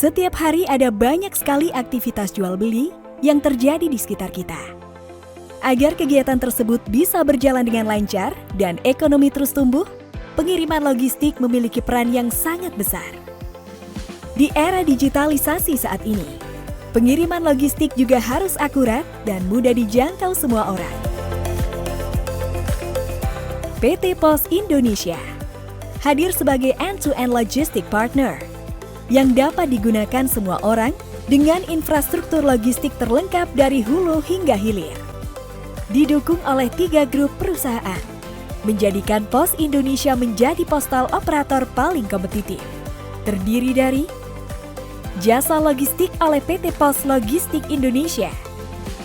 Setiap hari ada banyak sekali aktivitas jual beli yang terjadi di sekitar kita. Agar kegiatan tersebut bisa berjalan dengan lancar dan ekonomi terus tumbuh, pengiriman logistik memiliki peran yang sangat besar. Di era digitalisasi saat ini, pengiriman logistik juga harus akurat dan mudah dijangkau semua orang. PT Pos Indonesia hadir sebagai end-to-end logistic partner yang dapat digunakan semua orang dengan infrastruktur logistik terlengkap dari hulu hingga hilir. Didukung oleh 3 grup perusahaan, menjadikan Pos Indonesia menjadi postal operator paling kompetitif. Terdiri dari jasa logistik oleh PT Pos Logistik Indonesia,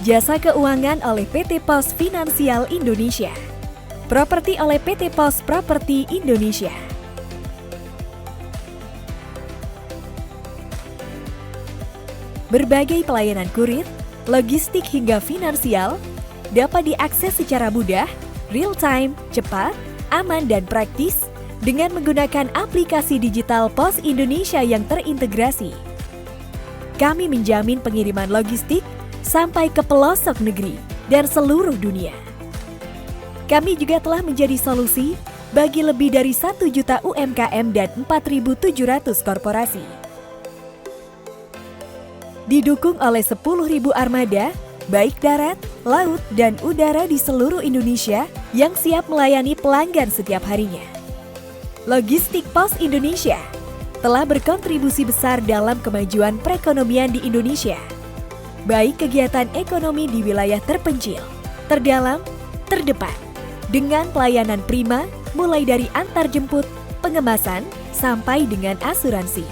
jasa keuangan oleh PT Pos Finansial Indonesia, properti oleh PT Pos Properti Indonesia. Berbagai pelayanan kurir, logistik hingga finansial dapat diakses secara mudah, real-time, cepat, aman, dan praktis dengan menggunakan aplikasi digital Pos Indonesia yang terintegrasi. Kami menjamin pengiriman logistik sampai ke pelosok negeri dan seluruh dunia. Kami juga telah menjadi solusi bagi lebih dari 1 juta UMKM dan 4.700 korporasi. Didukung oleh 10.000 armada, baik darat, laut, dan udara di seluruh Indonesia yang siap melayani pelanggan setiap harinya. Logistik Pos Indonesia telah berkontribusi besar dalam kemajuan perekonomian di Indonesia, baik kegiatan ekonomi di wilayah terpencil, terdalam, terdepan, dengan pelayanan prima mulai dari antar jemput, pengemasan, sampai dengan asuransi.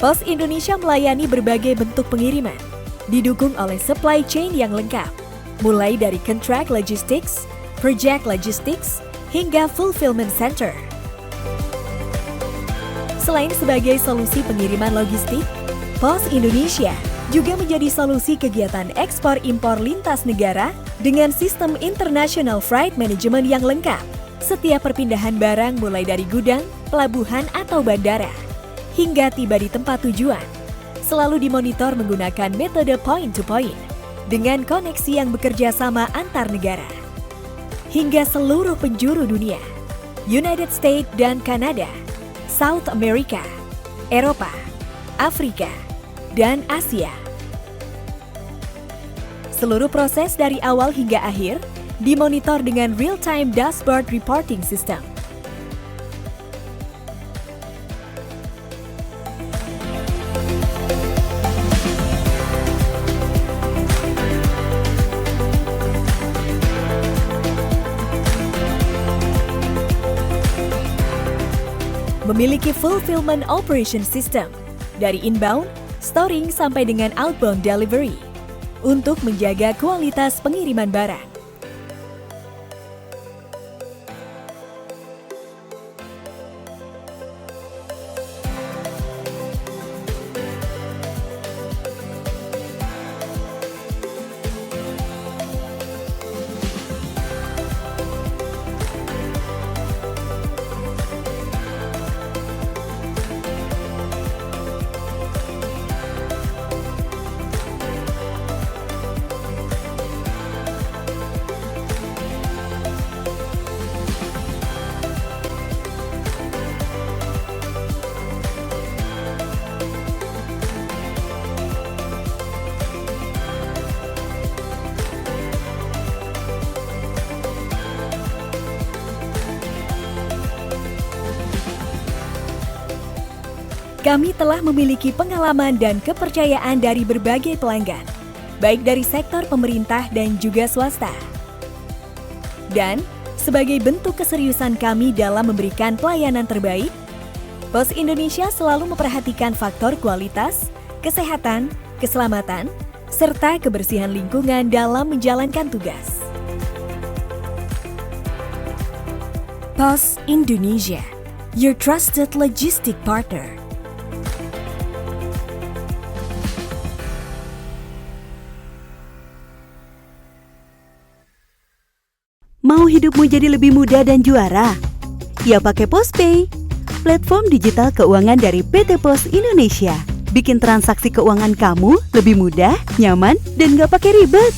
Pos Indonesia melayani berbagai bentuk pengiriman, didukung oleh supply chain yang lengkap, mulai dari contract logistics, project logistics, hingga fulfillment center. Selain sebagai solusi pengiriman logistik, Pos Indonesia juga menjadi solusi kegiatan ekspor-impor lintas negara dengan sistem International Freight Management yang lengkap. Setiap perpindahan barang mulai dari gudang, pelabuhan, atau bandara, hingga tiba di tempat tujuan, selalu dimonitor menggunakan metode point-to-point dengan koneksi yang bekerja sama antar negara. Hingga seluruh penjuru dunia, United States dan Kanada, South America, Eropa, Afrika, dan Asia. Seluruh proses dari awal hingga akhir dimonitor dengan real-time dashboard reporting system. Memiliki fulfillment operation system dari inbound, storing sampai dengan outbound delivery untuk menjaga kualitas pengiriman barang. Kami telah memiliki pengalaman dan kepercayaan dari berbagai pelanggan, baik dari sektor pemerintah dan juga swasta. Dan sebagai bentuk keseriusan kami dalam memberikan pelayanan terbaik, Pos Indonesia selalu memperhatikan faktor kualitas, kesehatan, keselamatan, serta kebersihan lingkungan dalam menjalankan tugas. Pos Indonesia, your trusted logistic partner. Mau hidupmu jadi lebih mudah dan juara? Ya pakai PosPay, platform digital keuangan dari PT Pos Indonesia. bikin transaksi keuangan kamu lebih mudah, nyaman, dan gak pakai ribet.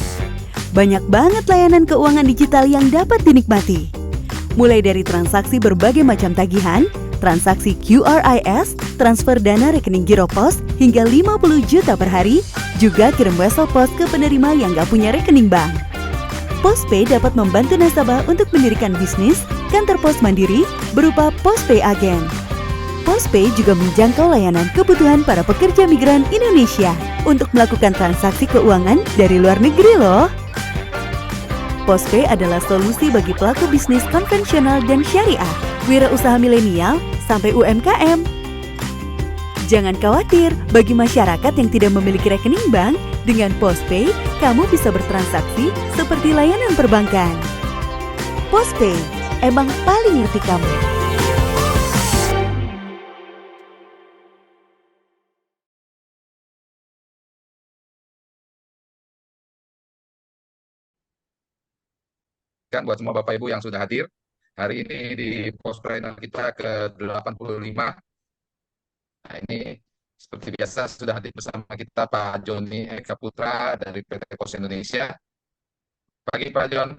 Banyak banget layanan keuangan digital yang dapat dinikmati. Mulai dari transaksi berbagai macam tagihan, transaksi QRIS, transfer dana rekening Giro Pos hingga 50 juta per hari, juga kirim wesel pos ke penerima yang gak punya rekening bank. Postpay dapat membantu nasabah untuk mendirikan bisnis, kantor pos mandiri berupa Postpay Agen. Postpay juga menjangkau layanan kebutuhan para pekerja migran Indonesia untuk melakukan transaksi keuangan dari luar negeri loh. Postpay adalah solusi bagi pelaku bisnis konvensional dan syariah, wirausaha milenial, sampai UMKM. Jangan khawatir, bagi masyarakat yang tidak memiliki rekening bank, dengan Postpay, kamu bisa bertransaksi seperti layanan perbankan. Postpay, emang paling ngerti kamu. Buat semua Bapak Ibu yang sudah hadir hari ini di Postpreneur kita ke-85. Nah, ini seperti biasa sudah hadir bersama kita Pak Joni Eka Putra dari PT Pos Indonesia. Pagi Pak Jon.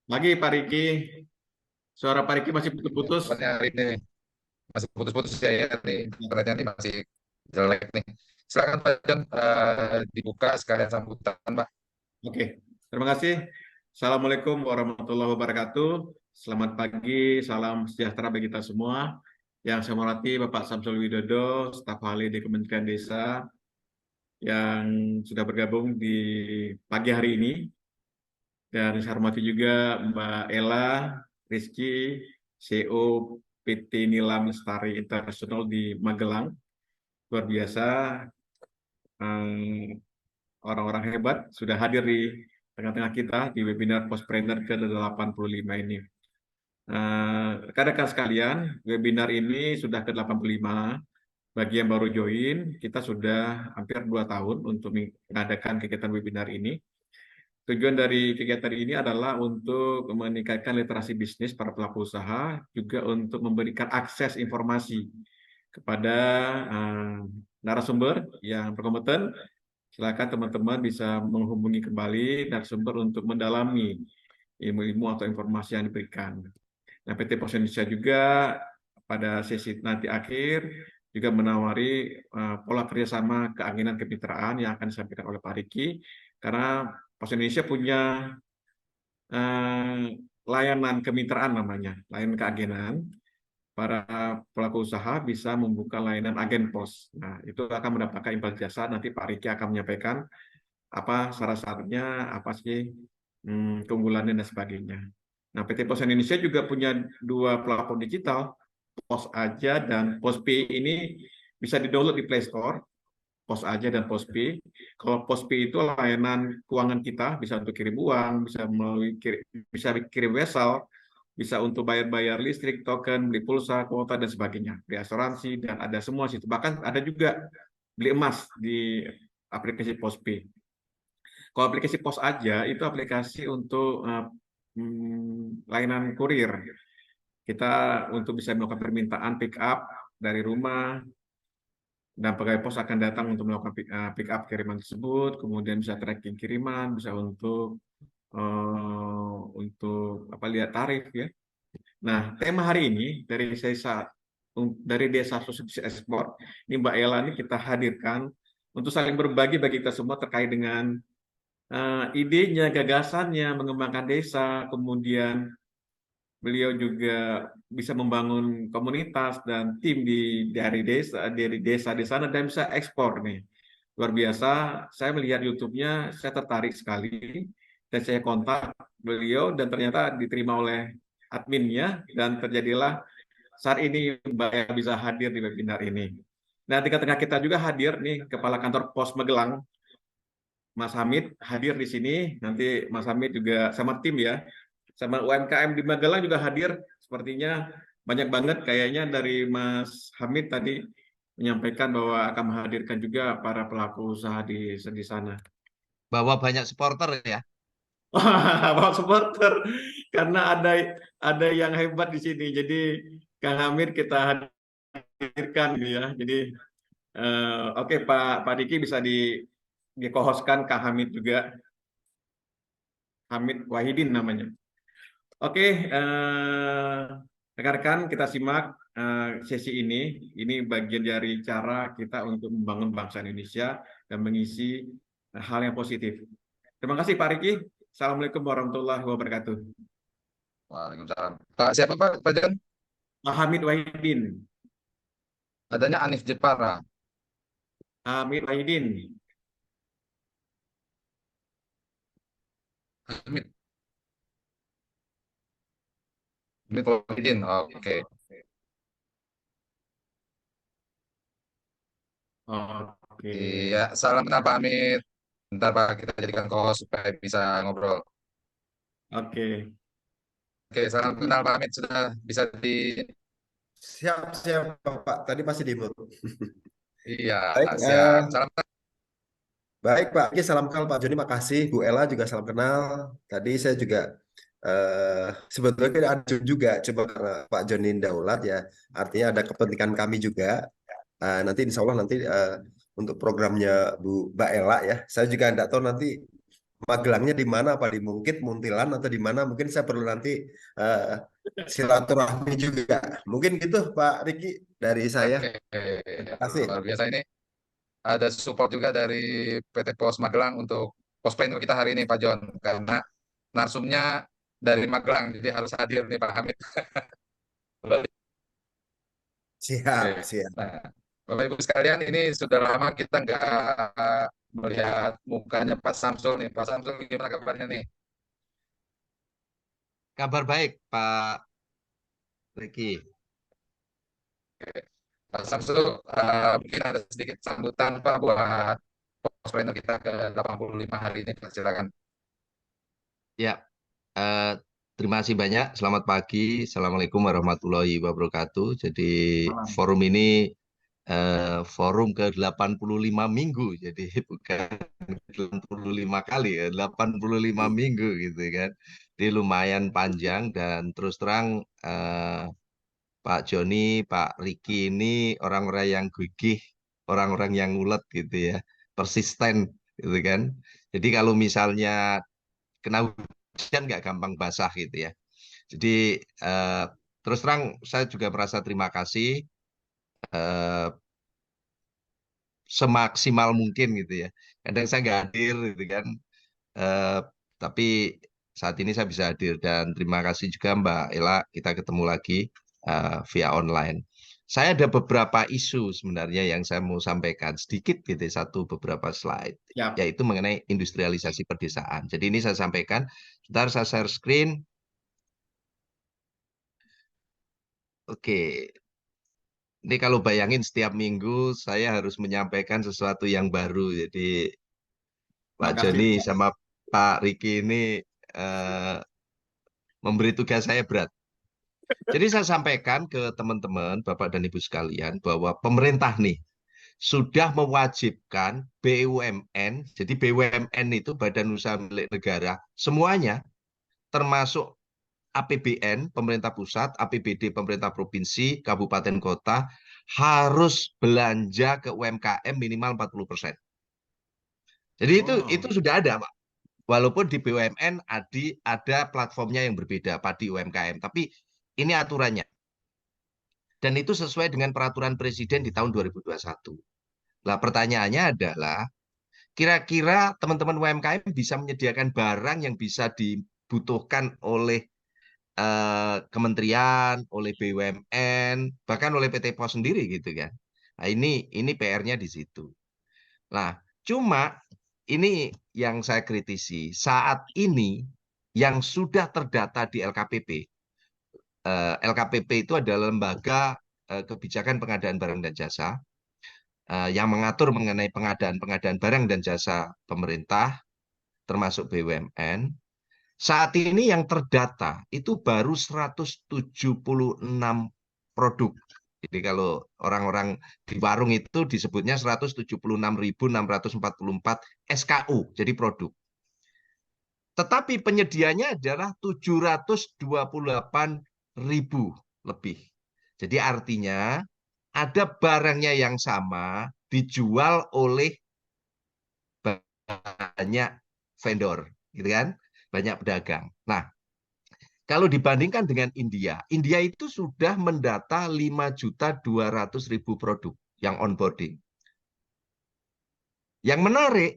Pagi Pak Riki. Suara Pak Riki masih putus-putus. Hari ini masih putus-putus ya, internetnya ini masih jelek nih. Silakan Pak Jon, dibuka sekalian sambutan Pak. Oke, terima kasih. Assalamualaikum warahmatullahi wabarakatuh. Selamat pagi, salam sejahtera bagi kita semua. Yang saya hormati Bapak Samsul Widodo, staf ahli di Kementerian Desa yang sudah bergabung di pagi hari ini. Dan saya hormati juga Mbak Ella Rizky, CEO PT Nilam Lestari International di Magelang. Luar biasa, orang-orang hebat sudah hadir di tengah-tengah kita di webinar Postpreneur ke-85 ini. Rekan-rekan sekalian, webinar ini sudah ke-85. Bagi yang baru join, kita sudah hampir 2 tahun untuk mengadakan kegiatan webinar ini. Tujuan dari kegiatan ini adalah untuk meningkatkan literasi bisnis para pelaku usaha, juga untuk memberikan akses informasi kepada narasumber yang berkompeten. Silakan teman-teman bisa menghubungi kembali narasumber untuk mendalami ilmu-ilmu atau informasi yang diberikan. Nah, PT Pos Indonesia juga pada sesi nanti akhir juga menawari pola kerjasama keagenan kemitraan yang akan disampaikan oleh Pak Riki, karena Pos Indonesia punya layanan kemitraan namanya, layanan keagenan. Para pelaku usaha bisa membuka layanan agen pos. Nah, itu akan mendapatkan imbal jasa. Nanti Pak Riki akan menyampaikan apa syarat-syaratnya, apa sih keunggulannya dan sebagainya. Nah, PT Pos Indonesia juga punya 2 platform digital, Pos Aja dan Postpay. Ini bisa di-download di Play Store, Pos Aja dan Postpay. Kalau Postpay itu layanan keuangan kita, bisa untuk kirim uang, bisa kirim wesel, bisa untuk bayar-bayar listrik, token, beli pulsa, kuota, dan sebagainya. Beli asuransi, dan ada semua situ. Bahkan ada juga beli emas di aplikasi Postpay. Kalau aplikasi Pos Aja, itu aplikasi untuk layanan kurir. Kita untuk bisa melakukan permintaan pick up dari rumah, dan pegawai pos akan datang untuk melakukan pick up kiriman tersebut, kemudian bisa tracking kiriman, bisa untuk lihat tarif ya. Nah, tema hari ini dari Desa Subsidi Ekspor, ini Mbak Ella ini kita hadirkan untuk saling berbagi bagi kita semua terkait dengan idenya, gagasannya mengembangkan desa, kemudian beliau juga bisa membangun komunitas dan tim dari desa di sana dan bisa ekspor nih. Luar biasa, saya melihat YouTube-nya, saya tertarik sekali dan saya kontak beliau dan ternyata diterima oleh adminnya dan terjadilah saat ini Mbak Ella bisa hadir di webinar ini. Nah, di tengah-tengah kita juga hadir nih Kepala Kantor Pos Magelang, Mas Hamid hadir di sini. Nanti Mas Hamid juga sama tim ya, sama UMKM di Magelang juga hadir. Sepertinya banyak banget kayaknya dari Mas Hamid tadi menyampaikan bahwa akan menghadirkan juga para pelaku usaha di sana. Bawa banyak supporter ya. Bawa supporter karena ada yang hebat di sini. Jadi Kang Hamid kita hadirkan ya. Jadi Oke, Pak Diki bisa di co-hostkan Kak Hamid juga, Hamid Wahidin namanya. Oke, rekan-rekan kita simak sesi ini. Ini bagian dari cara kita untuk membangun bangsa Indonesia dan mengisi hal yang positif. Terima kasih Pak Riki. Assalamualaikum warahmatullahi wabarakatuh. Waalaikumsalam. Pak siapa Pak Jon? Pak Hamid Wahidin. Adanya Anif Jepara. Hamid Wahidin. Hamid Hamid Wahidin. Oke. Oke. Iya, salam kenal Pak Hamid. Bentar Pak, kita jadikan co-host supaya bisa ngobrol. Oke. Oke, salam kenal Pak Hamid sudah bisa di. Siap, siap, Pak. Tadi masih di mute. Iya, Baik, siap. Salam. baik Pak. Oke, salam kenal Pak Joni. Makasih. Bu Ella juga salam kenal. Tadi saya juga sebetulnya kan ada juga, coba karena Pak Joni Daulat ya. Artinya ada kepentingan kami juga. Nanti Insya Allah nanti untuk programnya Bu Mbak Ella ya. Saya juga tidak tahu nanti Magelangnya di mana, apa di Mungkit, Muntilan atau di mana. Mungkin saya perlu nanti eh, silaturahmi juga. Mungkin gitu Pak Riki dari saya. Oke, Terima kasih. luar biasa ini. Ada support juga dari PT Pos Magelang untuk pospend kita hari ini Pak Jon. Karena narsumnya dari Magelang, jadi harus hadir nih Pak Hamid. Oke. Siap, siap. Nah, Bapak Ibu sekalian, ini sudah lama kita nggak melihat mukanya Pak Samsul nih. Pak Samsul gimana kabarnya nih? Kabar baik, Pak Riki. Pak Samsul, mungkin ada sedikit sambutan Pak buat pospreneur kita ke 85 hari ini. Pak, silakan. Ya, eh, terima kasih banyak. Selamat pagi. Assalamualaikum warahmatullahi wabarakatuh. Jadi Malam. forum ini forum ke-85 minggu. Jadi bukan 85 kali ya, 85 minggu gitu kan. Jadi lumayan panjang dan terus terang Pak Joni, Pak Riki ini orang-orang yang gigih, orang-orang yang ulet gitu ya, persisten gitu kan. Jadi kalau misalnya kena hujan nggak gampang basah gitu ya. Jadi eh, terus terang saya juga merasa terima kasih eh, semaksimal mungkin gitu ya. Kadang saya nggak hadir gitu kan, eh, tapi saat ini saya bisa hadir dan terima kasih juga Mbak Ella, kita ketemu lagi via online. Saya ada beberapa isu sebenarnya yang saya mau sampaikan sedikit gitu, beberapa slide, Siap. yaitu mengenai industrialisasi pedesaan. Jadi ini saya sampaikan, sebentar saya share screen. Oke, ini kalau bayangin setiap minggu saya harus menyampaikan sesuatu yang baru. Jadi Pak Makasih. Joni sama Pak Riki ini eh, memberi tugas saya berat. Jadi saya sampaikan ke teman-teman, Bapak dan Ibu sekalian, bahwa pemerintah nih sudah mewajibkan BUMN, jadi BUMN itu Badan Usaha Milik Negara, semuanya termasuk APBN, pemerintah pusat, APBD, pemerintah provinsi, kabupaten kota, harus belanja ke UMKM minimal 40%. Jadi itu sudah ada, Pak. Walaupun di BUMN ada platformnya yang berbeda, Padi UMKM, tapi ini aturannya. Dan itu sesuai dengan peraturan Presiden di tahun 2021. Nah, pertanyaannya adalah, kira-kira teman-teman UMKM bisa menyediakan barang yang bisa dibutuhkan oleh kementerian, oleh BUMN, bahkan oleh PT POS sendiri gitu kan. Nah, ini PR-nya di situ. Nah, cuma ini yang saya kritisi. Saat ini yang sudah terdata di LKPP, LKPP itu adalah lembaga kebijakan pengadaan barang dan jasa yang mengatur mengenai pengadaan barang dan jasa pemerintah, termasuk BUMN. Saat ini yang terdata itu baru 176 produk. Jadi kalau orang-orang di warung itu disebutnya 176.644 SKU, jadi produk. Tetapi penyedianya adalah 728.000 lebih. Jadi artinya ada barangnya yang sama, dijual oleh banyak vendor, gitu kan? Banyak pedagang. Nah, kalau dibandingkan dengan India, India itu sudah mendata 5.200.000 produk yang onboarding. Yang menarik,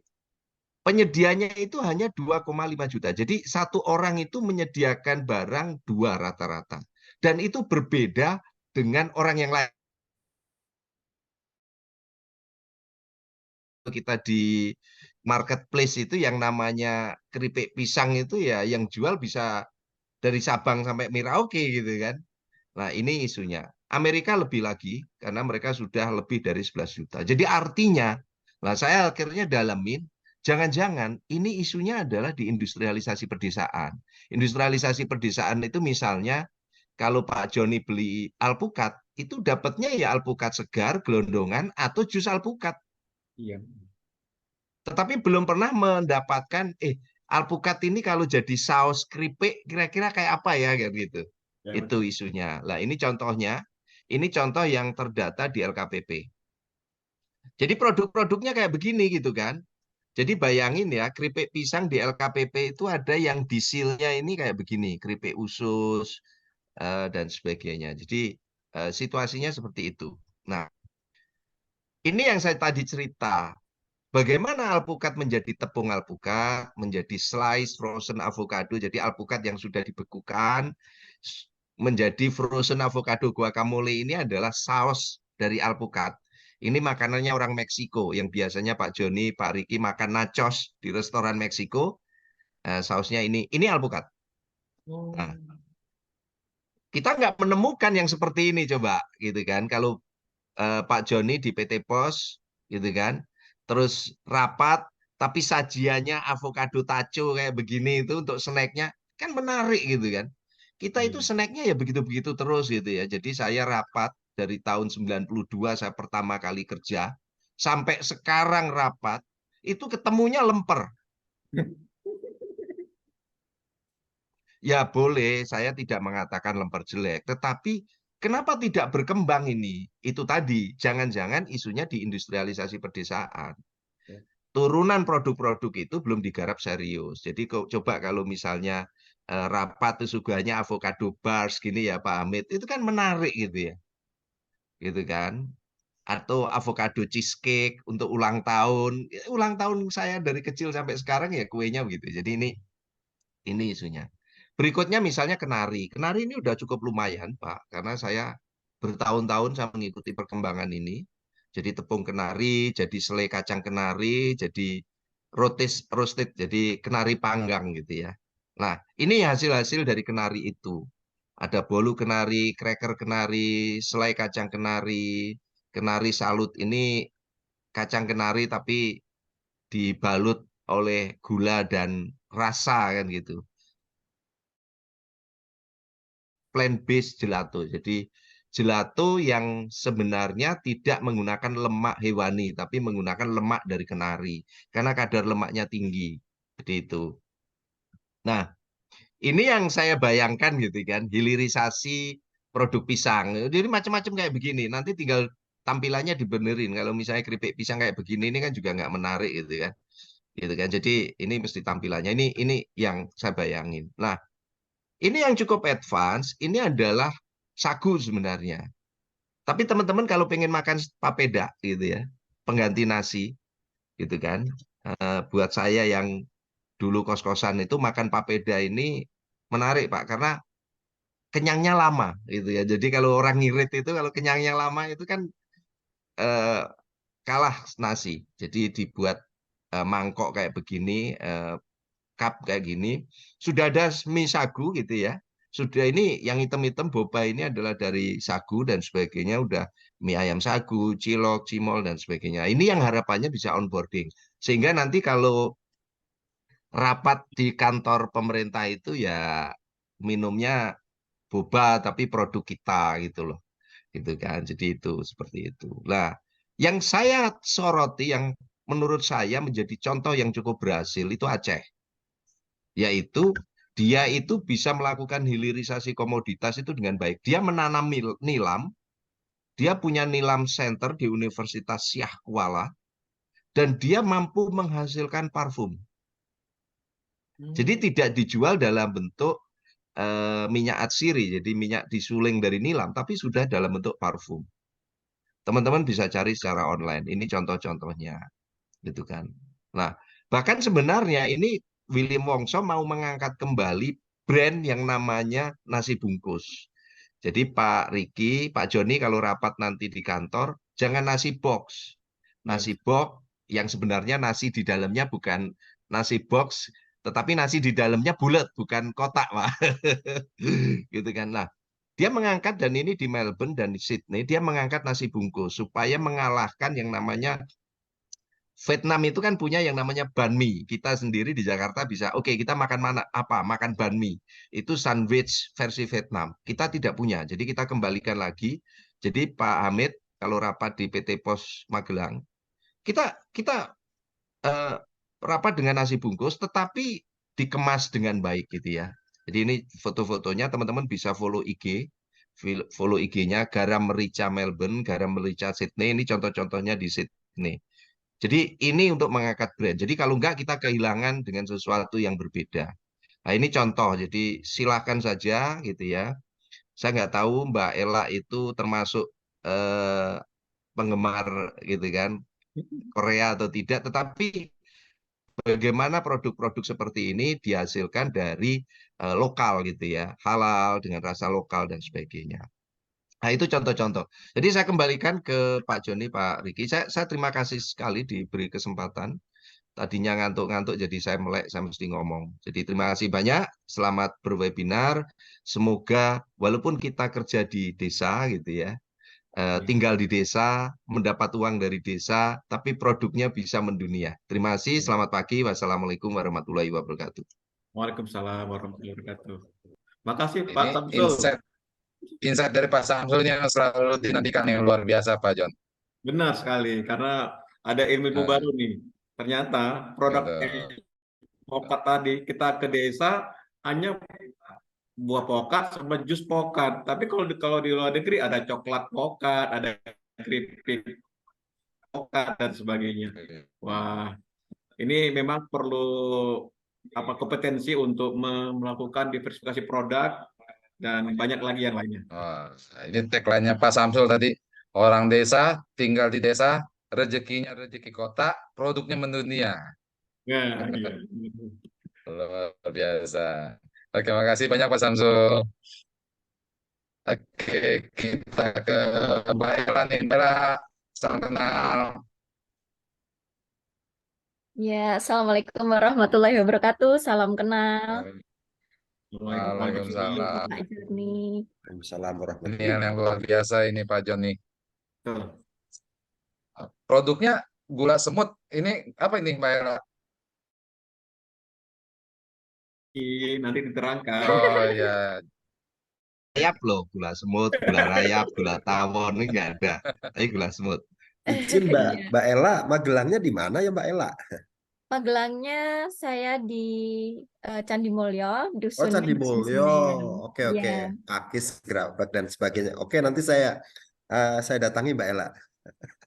penyedianya itu hanya 2,5 juta. Jadi satu orang itu menyediakan barang 2 rata-rata. Dan itu berbeda dengan orang yang lain. Kita di marketplace itu yang namanya keripik pisang itu ya yang jual bisa dari Sabang sampai Merauke gitu kan. Nah, ini isunya. Amerika lebih lagi karena mereka sudah lebih dari 11 juta. Jadi artinya, nah saya akhirnya dalamin, jangan-jangan ini isunya adalah di industrialisasi pedesaan. Industrialisasi pedesaan itu misalnya kalau Pak Joni beli alpukat, itu dapatnya ya alpukat segar, gelondongan, atau jus alpukat. Iya. Tetapi belum pernah mendapatkan, alpukat ini kalau jadi saus keripik, kira-kira kayak apa ya, kayak gitu. Ya, Itu betul. isunya. Lah ini contohnya, ini contoh yang terdata di LKPP. Jadi produk-produknya kayak begini gitu kan. Jadi bayangin ya, keripik pisang di LKPP itu ada yang disilnya ini kayak begini, keripik usus, dan sebagainya. Jadi situasinya seperti itu. Nah, ini yang saya tadi cerita. Bagaimana alpukat menjadi tepung alpukat, menjadi slice frozen avocado, jadi alpukat yang sudah dibekukan, menjadi frozen avocado guacamole ini adalah saus dari alpukat. Ini makanannya orang Meksiko, yang biasanya Pak Joni, Pak Riki makan nachos di restoran Meksiko, sausnya ini alpukat. Nah, kita nggak menemukan yang seperti ini coba, gitu kan? Kalau Pak Joni di PT Pos, gitu kan. Terus rapat, tapi sajiannya avocado taco kayak begini itu untuk snacknya kan menarik gitu kan. Kita itu Iya. snacknya ya begitu-begitu terus gitu ya. Jadi saya rapat dari tahun 92 saya pertama kali kerja, sampai sekarang rapat, itu ketemunya lemper. Ya boleh, saya tidak mengatakan lemper jelek, tetapi kenapa tidak berkembang ini? Itu tadi, jangan-jangan isunya di industrialisasi pedesaan. Ya. Turunan produk-produk itu belum digarap serius. Jadi coba kalau misalnya rapat itu sugahnya avocado bars gini ya Pak Hamid, itu kan menarik gitu ya. Gitu kan? Atau avocado cheesecake untuk ulang tahun. Ulang tahun saya dari kecil sampai sekarang ya kuenya begitu. Jadi ini isunya. Berikutnya misalnya kenari. Kenari ini udah cukup lumayan, Pak, karena saya bertahun-tahun saya mengikuti perkembangan ini. Jadi tepung kenari, jadi selai kacang kenari, jadi roasted, jadi kenari panggang gitu ya. Nah, ini hasil-hasil dari kenari itu. Ada bolu kenari, cracker kenari, selai kacang kenari, kenari salut. Ini kacang kenari tapi dibalut oleh gula dan rasa kan gitu. Plant-based gelato. Jadi gelato yang sebenarnya tidak menggunakan lemak hewani, tapi menggunakan lemak dari kenari. Karena kadar lemaknya tinggi. Seperti itu. Nah, ini yang saya bayangkan gitu kan, hilirisasi produk pisang. Jadi macam-macam kayak begini. Nanti tinggal tampilannya dibenerin. Kalau misalnya keripik pisang kayak begini, ini kan juga nggak menarik gitu kan. Gitu kan. Jadi ini mesti tampilannya. Ini yang saya bayangin. Nah, ini yang cukup advance, ini adalah sagu sebenarnya. Tapi teman-teman kalau pengen makan papeda gitu ya, pengganti nasi gitu kan. Buat saya yang dulu kos-kosan itu makan papeda ini menarik Pak, karena kenyangnya lama gitu ya. Jadi kalau orang ngirit itu kalau kenyangnya lama itu kan eh, kalah nasi. Jadi dibuat mangkok kayak begini, cup kayak gini, sudah ada mie sagu gitu ya. Sudah ini yang hitam-hitam boba ini adalah dari sagu dan sebagainya, udah mie ayam sagu, cilok, cimol dan sebagainya. Ini yang harapannya bisa onboarding. Sehingga nanti kalau rapat di kantor pemerintah itu ya minumnya boba tapi produk kita gitu loh. Gitu kan. Jadi itu seperti itu. Nah, yang saya soroti yang menurut saya menjadi contoh yang cukup berhasil itu Aceh. Yaitu dia itu bisa melakukan hilirisasi komoditas itu dengan baik. Dia menanam nilam dia punya nilam center di Universitas Syah Kuala, dan dia mampu menghasilkan parfum. Jadi tidak dijual dalam bentuk minyak atsiri, jadi minyak disuling dari nilam, tapi sudah dalam bentuk parfum. Teman-teman bisa cari secara online. Ini contoh-contohnya, gitu kan. Nah, bahkan sebenarnya ini William Wongso mau mengangkat kembali brand yang namanya nasi bungkus. Jadi Pak Riki, Pak Joni kalau rapat nanti di kantor, jangan nasi box. Nasi box yang sebenarnya nasi di dalamnya bukan nasi box, tetapi nasi di dalamnya bulat, bukan kotak, Pak. Gitu kan. Nah, dia mengangkat, dan ini di Melbourne dan di Sydney, dia mengangkat nasi bungkus supaya mengalahkan yang namanya Vietnam itu kan punya yang namanya banh mi. Kita sendiri di Jakarta bisa, oke, kita makan mana? Apa? Makan banh mi. Itu sandwich versi Vietnam. Kita tidak punya. Jadi kita kembalikan lagi. Jadi Pak Hamid, kalau rapat di PT Pos Magelang, kita rapat dengan nasi bungkus, tetapi dikemas dengan baik gitu ya. Jadi ini foto-fotonya, teman-teman bisa follow IG. Follow IG-nya Garam Merica Melbourne, Garam Merica Sydney. Ini contoh-contohnya di Sydney. Jadi ini untuk mengangkat brand. Jadi kalau enggak, kita kehilangan dengan sesuatu yang berbeda. Nah ini contoh, jadi silakan saja gitu ya. Saya nggak tahu Mbak Ella itu termasuk penggemar gitu kan Korea atau tidak, tetapi bagaimana produk-produk seperti ini dihasilkan dari lokal gitu ya, halal dengan rasa lokal dan sebagainya. Nah, itu contoh-contoh. Jadi saya kembalikan ke Pak Joni, Pak Riki. Saya terima kasih sekali diberi kesempatan. Tadinya ngantuk-ngantuk, jadi saya melek, saya mesti ngomong. Jadi terima kasih banyak, selamat berwebinar. Semoga walaupun kita kerja di desa gitu ya, tinggal di desa, mendapat uang dari desa, tapi produknya bisa mendunia. Terima kasih, selamat pagi. Wassalamualaikum warahmatullahi wabarakatuh. Waalaikumsalam warahmatullahi wabarakatuh. Makasih Pak Ini Samsul. insight dari Pak Samsul yang selalu dinantikan yang luar biasa, Pak John. Benar sekali, karena ada ilmu baru nih. Ternyata produk Gitu. pokat tadi, kita ke desa hanya buah pokat sama jus pokat. Tapi kalau di luar negeri ada coklat pokat, ada keripik pokat dan sebagainya. Wah, ini memang perlu kompetensi untuk melakukan diversifikasi produk dan banyak lagi yang lainnya. Oh, ini tagline-nya Pak Samsul tadi. Orang desa, tinggal di desa, rezekinya rezeki kota, produknya mendunia. Ya, iya. Luar biasa. Oke, makasih banyak Pak Samsul. Oke, kita ke Mbak Ella nih. Mbak Ella, salam kenal. Ya, Assalamualaikum warahmatullahi wabarakatuh. Salam kenal. Waalaikumsalam. Pak Joni. Waalaikumsalam Ini warahmatullahi yang luar biasa ini Pak Joni. Betul. Produknya gula semut. Ini apa ini Mbak Ella? Nanti diterangkan. Oh ya, Rayap loh, gula semut, gula rayap, gula tawon, ini nggak ada. Tapi gula semut. Izin Iya. Mbak Ella, Magelangnya di mana ya Mbak Ella? Magelangnya saya di Candi Mulyo, Oh, Dusun Candi Dusun Mulyo. Senen. Oke, Iya. Pakis, Gerabak dan sebagainya. Oke, nanti saya datangi Mbak Ella.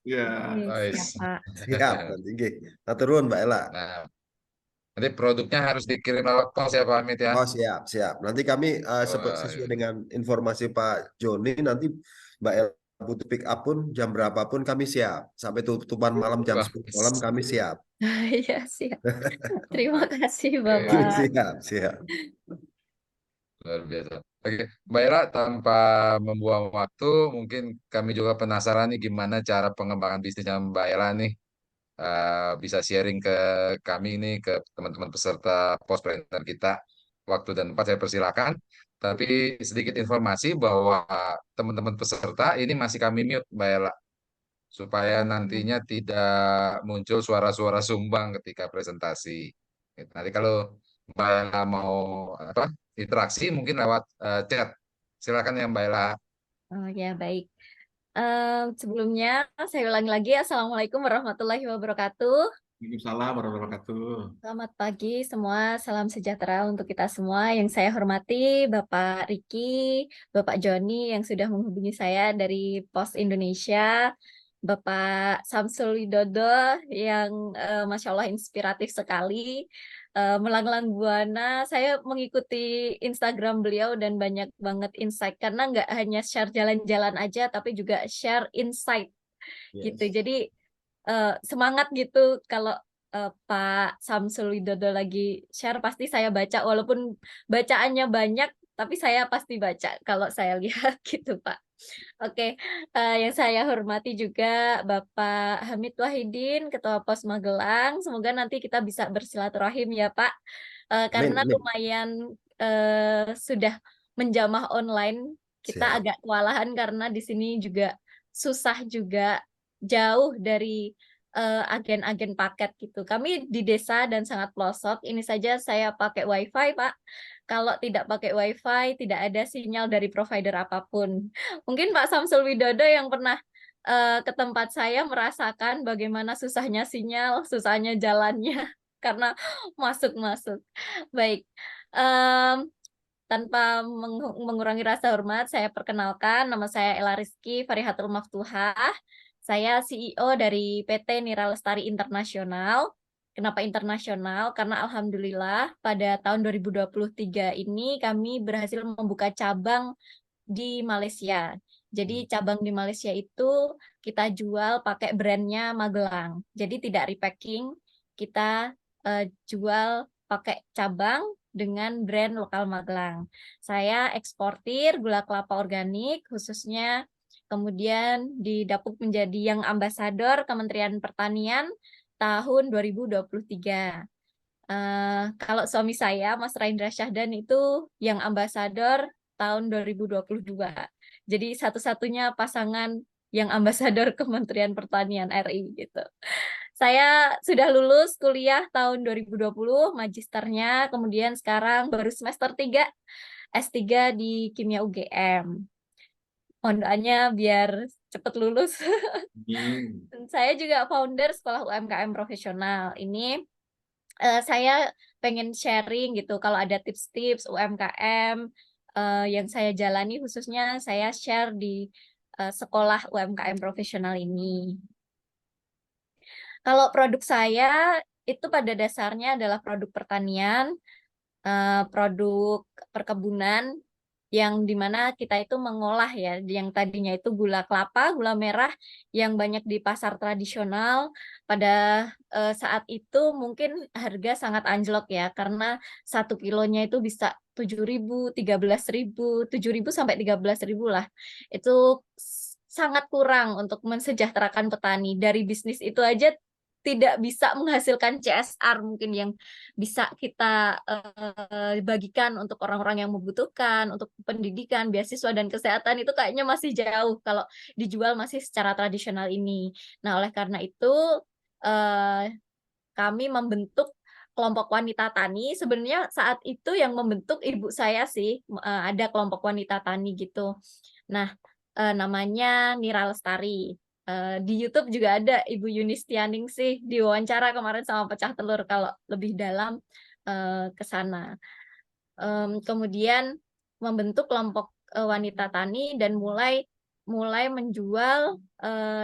Ya. Oke, guys. siap, Pak. Siap, nanti nggih. Turun Mbak Ella. Nah, nanti produknya harus dikirim lewat pos ya Pak Hamid ya. Oh, siap. Nanti kami Wah, sesuai dengan informasi Pak Joni, nanti Mbak Ella butuh pick up pun jam berapapun kami siap. Sampai tutupan malam jam wah, 10 malam kami siap. Iya, siap. Terima kasih, Bapak. Siap. luar biasa. Oke, Mbak Ella, tanpa membuang waktu, mungkin kami juga penasaran nih gimana cara pengembangan bisnisnya Mbak Ella nih. Bisa sharing ke kami nih, ke teman-teman peserta Postpreneur kita. Waktu dan tempat saya persilakan. Tapi sedikit informasi bahwa teman-teman peserta ini masih kami mute, Mbak Ella, supaya nantinya tidak muncul suara-suara sumbang ketika presentasi. Nanti kalau Mbak Ella mau interaksi mungkin lewat chat. Silakan ya Mbak Ella. Oh ya, baik. Sebelumnya saya ulangi lagi, Assalamualaikum warahmatullahi wabarakatuh. Waalaikumsalam warahmatullahi wabarakatuh. Selamat pagi semua, salam sejahtera untuk kita semua. Yang saya hormati Bapak Riki, Bapak Joni yang sudah menghubungi saya dari Pos Indonesia, Bapak Samsul Widodo yang Masya Allah inspiratif sekali, melanglang buana. Saya mengikuti Instagram beliau dan banyak banget insight karena nggak hanya share jalan-jalan aja, tapi juga share insight gitu. Yes. Jadi semangat gitu kalau Pak Samsul Widodo lagi share pasti saya baca walaupun bacaannya banyak tapi saya pasti baca kalau saya lihat gitu Pak. Oke, yang saya hormati juga Bapak Hamid Wahidin, Ketua Pos Magelang. Semoga nanti kita bisa bersilaturahim ya Pak, Amin, karena amin. lumayan sudah menjamah online. Kita Siap. agak kewalahan karena di sini juga susah juga jauh dari agen-agen paket gitu. Kami di desa dan sangat pelosok. Ini saja saya pakai WiFi Pak. Kalau tidak pakai WiFi, tidak ada sinyal dari provider apapun. Mungkin Pak Samsul Widodo yang pernah ke tempat saya merasakan bagaimana susahnya sinyal, susahnya jalannya karena masuk-masuk. Baik, em, tanpa mengurangi rasa hormat, saya perkenalkan nama saya Ella Rizky Farihatul Maftuhah. Saya CEO dari PT Nira Lestari Internasional. Kenapa internasional? Karena alhamdulillah pada tahun 2023 ini kami berhasil membuka cabang di Malaysia. Jadi cabang di Malaysia itu kita jual pakai brandnya Magelang. Jadi tidak repacking, kita jual pakai cabang dengan brand lokal Magelang. Saya eksportir gula kelapa organik khususnya, kemudian didapuk menjadi yang ambasador Kementerian Pertanian tahun 2023. Kalau suami saya, Mas Raindra Syahdan itu yang ambasador tahun 2022. Jadi satu-satunya pasangan yang ambasador Kementerian Pertanian RI gitu. Saya sudah lulus kuliah tahun 2020, magisternya, kemudian sekarang baru semester 3, S3 di Kimia UGM. Mohon doanya biar cepat lulus. Amin. Saya juga founder Sekolah UMKM Profesional. Ini saya pengen sharing gitu kalau ada tips-tips UMKM yang saya jalani, khususnya saya share di sekolah UMKM profesional ini. Kalau produk saya itu pada dasarnya adalah produk pertanian, produk perkebunan, yang dimana kita itu mengolah ya, yang tadinya itu gula kelapa, gula merah yang banyak di pasar tradisional. Pada saat itu mungkin harga sangat anjlok ya, karena 1 kilonya itu bisa 7.000, 13.000, 7.000 sampai 13.000 lah. Itu sangat kurang untuk mensejahterakan petani. Dari bisnis itu aja tidak bisa menghasilkan CSR mungkin yang bisa kita bagikan untuk orang-orang yang membutuhkan, untuk pendidikan, beasiswa, dan kesehatan itu kayaknya masih jauh kalau dijual masih secara tradisional ini. Nah, oleh karena itu kami membentuk kelompok wanita tani. Sebenarnya saat itu yang membentuk ibu saya sih, ada kelompok wanita tani gitu. Nah, namanya Nira Lestari. Di YouTube juga ada Ibu Yunistianing sih diwawancara kemarin sama Pecah Telur kalau lebih dalam ke sana. Kemudian membentuk kelompok wanita tani dan mulai menjual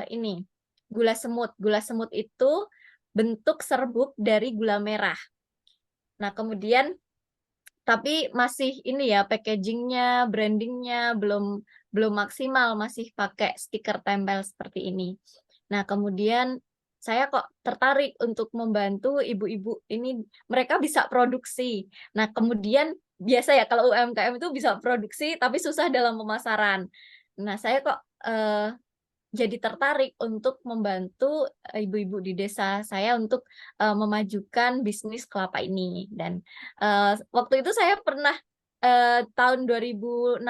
ini gula semut. Gula semut itu bentuk serbuk dari gula merah. Nah, kemudian tapi masih ini ya, packagingnya, brandingnya belum maksimal, masih pakai stiker tempel seperti ini. Nah, kemudian saya kok tertarik untuk membantu ibu-ibu ini, mereka bisa produksi. Nah, kemudian biasa ya kalau UMKM itu bisa produksi tapi susah dalam pemasaran. Nah, saya kok jadi tertarik untuk membantu ibu-ibu di desa saya untuk memajukan bisnis kelapa ini. Dan waktu itu saya pernah tahun 2016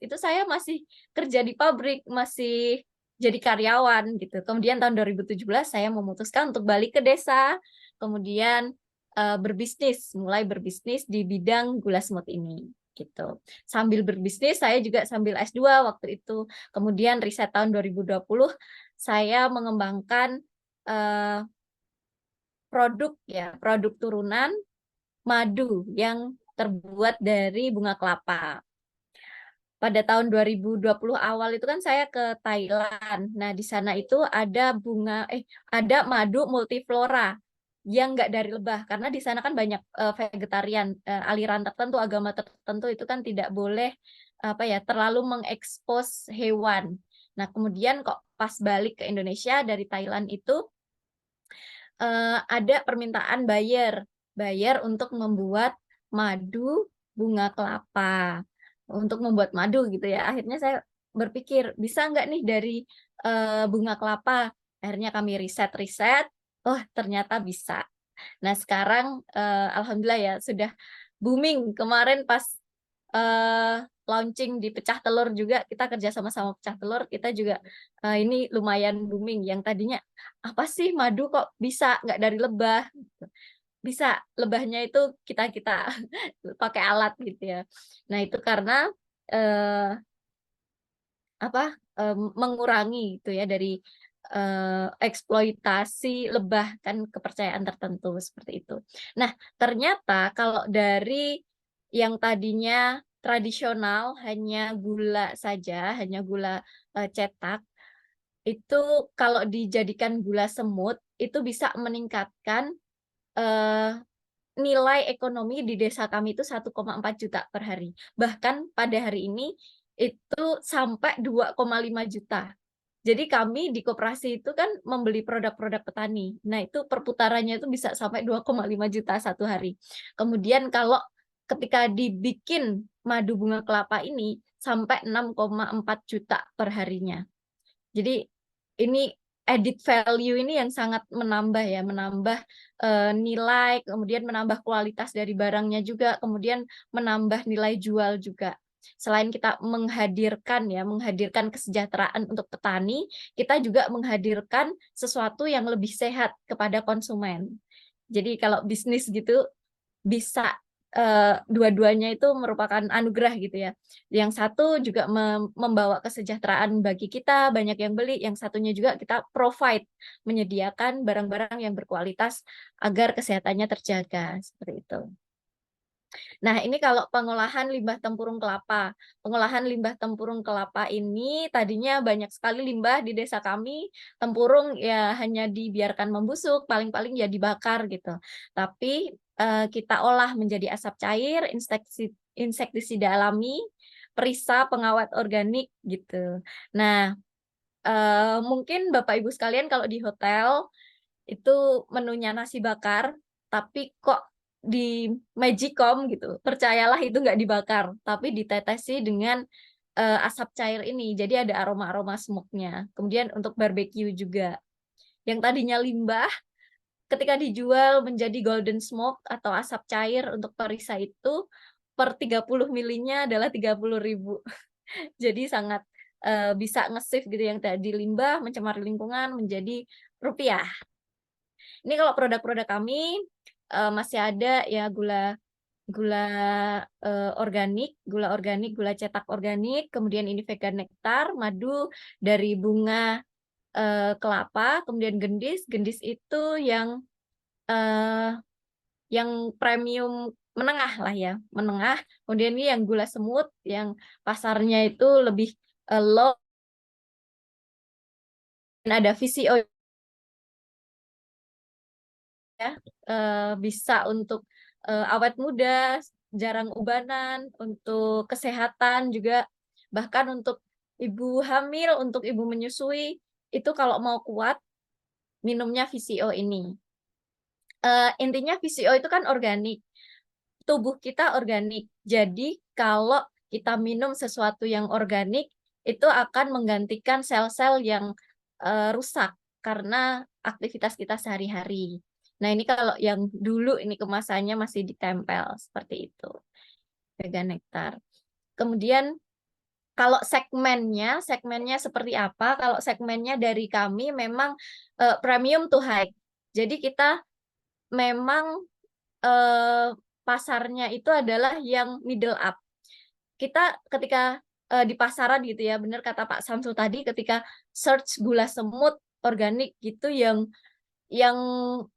itu saya masih kerja di pabrik, masih jadi karyawan gitu. Kemudian tahun 2017 saya memutuskan untuk balik ke desa, kemudian mulai berbisnis di bidang gula semut ini gitu. Sambil berbisnis saya juga sambil S2 waktu itu. Kemudian riset tahun 2020 saya mengembangkan produk ya, produk turunan madu yang terbuat dari bunga kelapa. Pada tahun 2020 awal itu kan saya ke Thailand. Nah, di sana itu ada ada madu multiflora yang nggak dari lebah, karena di sana kan banyak vegetarian, aliran tertentu, agama tertentu itu kan tidak boleh terlalu mengekspos hewan. Nah, kemudian kok pas balik ke Indonesia dari Thailand itu ada permintaan bayar untuk membuat madu bunga kelapa, untuk membuat madu gitu ya. Akhirnya saya berpikir, bisa nggak nih dari bunga kelapa? Akhirnya kami riset-riset, oh ternyata bisa. Nah sekarang alhamdulillah ya sudah booming. Kemarin pas launching di pecah telur juga, kita kerja sama-sama pecah telur, kita juga ini lumayan booming. Yang tadinya apa sih madu kok bisa nggak dari lebah? Bisa, lebahnya itu kita pakai alat gitu ya. Nah itu karena eh, mengurangi itu ya dari eksploitasi lebah, kan kepercayaan tertentu seperti itu. Nah ternyata kalau dari yang tadinya tradisional hanya gula saja, hanya gula cetak, itu kalau dijadikan gula semut itu bisa meningkatkan eh, nilai ekonomi di desa kami itu 1,4 juta per hari. Bahkan pada hari ini itu sampai 2,5 juta. Jadi kami di koperasi itu kan membeli produk-produk petani. Nah, itu perputarannya itu bisa sampai 2,5 juta satu hari. Kemudian kalau ketika dibikin madu bunga kelapa ini sampai 6,4 juta per harinya. Jadi ini added value ini yang sangat menambah ya, menambah nilai, kemudian menambah kualitas dari barangnya juga, kemudian menambah nilai jual juga. Selain kita menghadirkan kesejahteraan untuk petani, kita juga menghadirkan sesuatu yang lebih sehat kepada konsumen. Jadi kalau bisnis gitu bisa dua-duanya itu merupakan anugerah gitu ya. Yang satu juga membawa kesejahteraan bagi kita, banyak yang beli, yang satunya juga kita provide, menyediakan barang-barang yang berkualitas agar kesehatannya terjaga, seperti itu. Nah, ini kalau pengolahan limbah tempurung kelapa. Pengolahan limbah tempurung kelapa ini tadinya banyak sekali limbah di desa kami. Tempurung ya hanya dibiarkan membusuk, paling-paling ya dibakar gitu. Tapi kita olah menjadi asap cair, insektisida alami, perisa, pengawet organik gitu. Nah, mungkin Bapak Ibu sekalian kalau di hotel itu menunya nasi bakar, tapi kok di Magicom gitu, percayalah itu nggak dibakar, tapi ditetesi dengan asap cair ini, jadi ada aroma-aroma smoke-nya. Kemudian untuk barbecue juga, yang tadinya limbah, ketika dijual menjadi golden smoke atau asap cair untuk perisa itu, per 30 milinya adalah 30.000. Jadi sangat bisa nge-save gitu yang tadi limbah, mencemari lingkungan menjadi rupiah. Ini kalau produk-produk kami masih ada ya gula organik, gula cetak organik, kemudian ini vegan nektar, madu dari bunga kelapa, kemudian gendis itu yang premium menengah lah ya, menengah. Kemudian ini yang gula semut yang pasarnya itu lebih low, dan ada VCO ya, bisa untuk awet muda, jarang ubanan, untuk kesehatan juga, bahkan untuk ibu hamil, untuk ibu menyusui, itu kalau mau kuat, minumnya VCO ini. Intinya VCO itu kan organik, tubuh kita organik, jadi kalau kita minum sesuatu yang organik, itu akan menggantikan sel-sel yang rusak karena aktivitas kita sehari-hari. Nah, ini kalau yang dulu ini kemasannya masih ditempel seperti itu. Vegan nektar. Kemudian kalau segmennya seperti apa? Kalau segmennya dari kami memang premium to high. Jadi kita memang pasarnya itu adalah yang middle up. Kita ketika di pasaran gitu ya, benar kata Pak Samsul tadi, ketika search gula semut organik gitu yang yang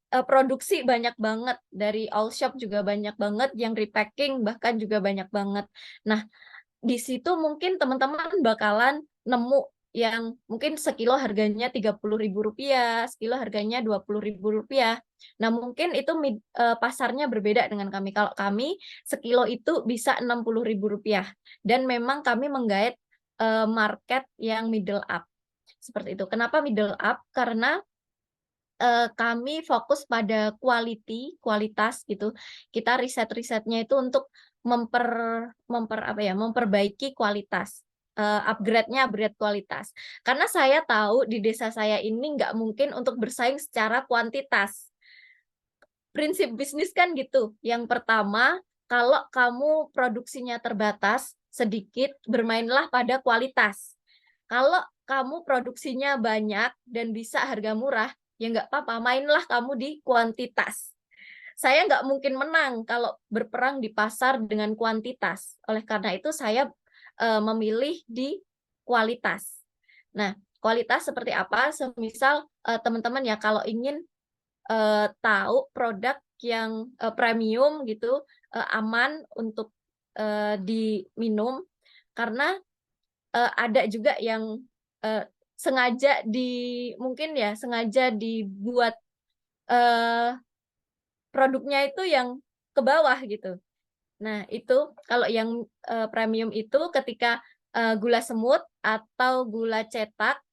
produksi banyak banget, dari all shop juga banyak banget, yang repacking bahkan juga banyak banget. Nah, di situ mungkin teman-teman bakalan nemu yang mungkin sekilo harganya Rp30.000, sekilo harganya Rp20.000. Nah, mungkin itu pasarnya berbeda dengan kami. Kalau kami sekilo itu bisa Rp60.000, dan memang kami menggait market yang middle up. Seperti itu. Kenapa middle up? Karena kami fokus pada kualitas gitu. Kita riset-risetnya itu untuk memperbaiki kualitas, upgrade kualitas. Karena saya tahu di desa saya ini nggak mungkin untuk bersaing secara kuantitas. Prinsip bisnis kan gitu. Yang pertama, kalau kamu produksinya terbatas, sedikit, bermainlah pada kualitas. Kalau kamu produksinya banyak dan bisa harga murah, ya nggak apa-apa, mainlah kamu di kuantitas. Saya nggak mungkin menang kalau berperang di pasar dengan kuantitas. Oleh karena itu saya memilih di kualitas. Nah, kualitas seperti apa? Semisal teman-teman ya kalau ingin tahu produk yang premium gitu, aman untuk diminum, karena ada juga yang sengaja sengaja dibuat produknya itu yang ke bawah gitu. Nah, itu kalau yang premium itu ketika gula semut atau gula cetak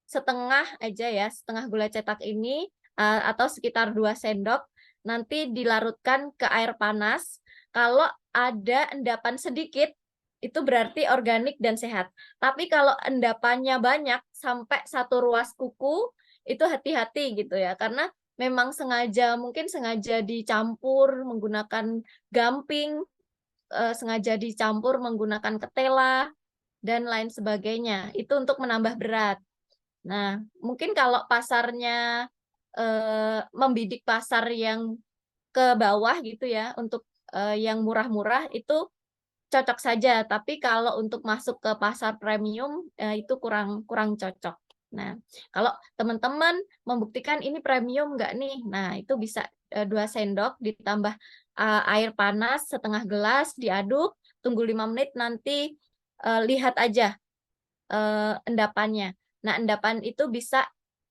setengah aja ya, setengah gula cetak ini atau sekitar 2 sendok nanti dilarutkan ke air panas. Kalau ada endapan sedikit, itu berarti organik dan sehat. Tapi kalau endapannya banyak sampai 1 ruas kuku, itu hati-hati gitu ya, karena memang mungkin sengaja dicampur menggunakan gamping, sengaja dicampur menggunakan ketela, dan lain sebagainya. Itu untuk menambah berat. Nah, mungkin kalau pasarnya membidik pasar yang ke bawah gitu ya, untuk yang murah-murah itu cocok saja, tapi kalau untuk masuk ke pasar premium itu kurang cocok. Nah, kalau teman-teman membuktikan ini premium nggak nih, nah itu bisa 2 sendok ditambah air panas setengah gelas, diaduk, tunggu 5 menit, nanti lihat aja endapannya. Nah, endapan itu bisa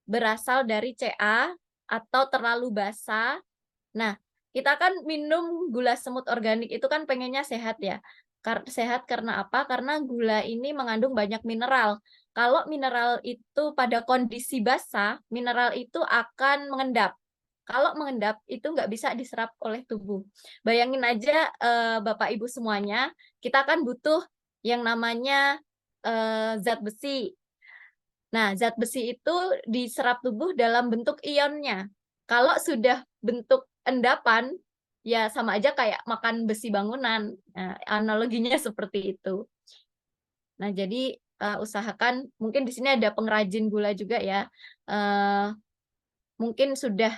berasal dari CA atau terlalu basah. Nah, kita kan minum gula semut organik itu kan pengennya sehat ya. Sehat karena apa? Karena gula ini mengandung banyak mineral. Kalau mineral itu pada kondisi basah, mineral itu akan mengendap. Kalau mengendap itu nggak bisa diserap oleh tubuh. Bayangin aja Bapak Ibu semuanya, kita kan butuh yang namanya zat besi. Nah, zat besi itu diserap tubuh dalam bentuk ionnya. Kalau sudah bentuk endapan, ya sama aja kayak makan besi bangunan. Nah, analoginya seperti itu. Nah, jadi usahakan, mungkin di sini ada pengrajin gula juga ya. Mungkin sudah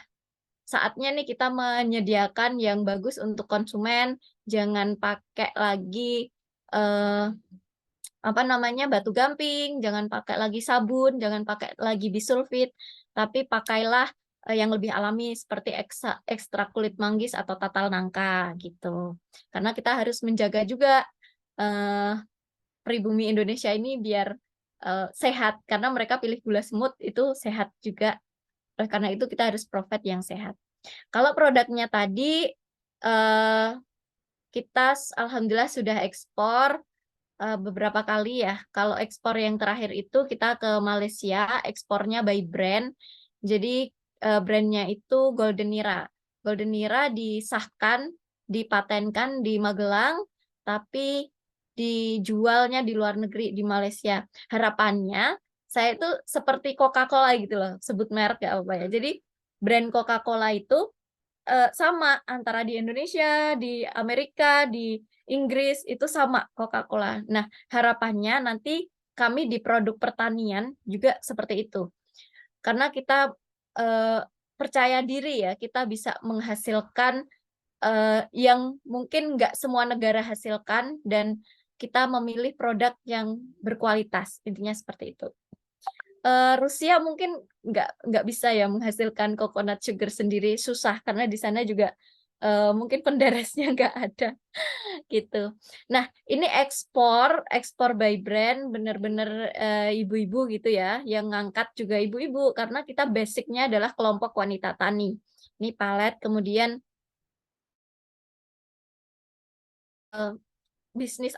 saatnya nih kita menyediakan yang bagus untuk konsumen. Jangan pakai lagi batu gamping, jangan pakai lagi sabun, jangan pakai lagi bisulfit, tapi pakailah yang lebih alami seperti ekstrak kulit manggis atau tatal nangka gitu. Karena kita harus menjaga juga pribumi Indonesia ini biar sehat, karena mereka pilih gula semut itu sehat juga. Oleh karena itu kita harus provide yang sehat. Kalau produknya tadi kita alhamdulillah sudah ekspor beberapa kali ya. Kalau ekspor yang terakhir itu kita ke Malaysia, ekspornya by brand. Jadi brandnya itu Golden Nira. Golden Nira disahkan, dipatenkan di Magelang, tapi dijualnya di luar negeri, di Malaysia. Harapannya saya itu seperti Coca-Cola gitu loh, sebut merek ya apa ya. Jadi brand Coca-Cola itu sama antara di Indonesia, di Amerika, di Inggris itu sama Coca-Cola. Nah, harapannya nanti kami di produk pertanian juga seperti itu. Karena kita percaya diri ya, kita bisa menghasilkan yang mungkin nggak semua negara hasilkan, dan kita memilih produk yang berkualitas. Intinya seperti itu. Rusia mungkin nggak bisa ya menghasilkan coconut sugar sendiri, susah karena di sana juga mungkin penderesnya nggak ada gitu. Nah, ini ekspor by brand bener-bener ibu-ibu gitu ya, yang ngangkat juga ibu-ibu karena kita basicnya adalah kelompok wanita tani. Ini palet, kemudian bisnis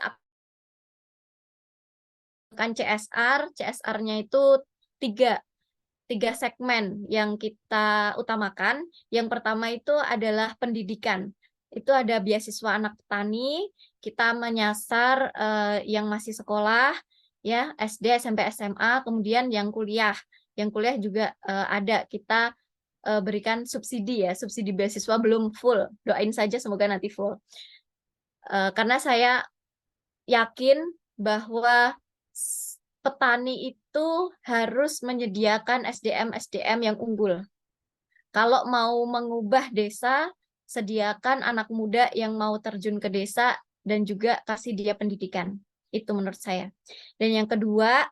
akan CSR, CSR-nya itu tiga segmen yang kita utamakan. Yang pertama itu adalah pendidikan. Itu ada beasiswa anak petani, kita menyasar yang masih sekolah, ya SD, SMP, SMA, kemudian yang kuliah. Yang kuliah juga ada, kita berikan subsidi ya, subsidi beasiswa belum full. Doain saja semoga nanti full. Karena saya yakin bahwa petani itu harus menyediakan SDM yang unggul. Kalau mau mengubah desa, sediakan anak muda yang mau terjun ke desa dan juga kasih dia pendidikan. Itu menurut saya. Dan yang kedua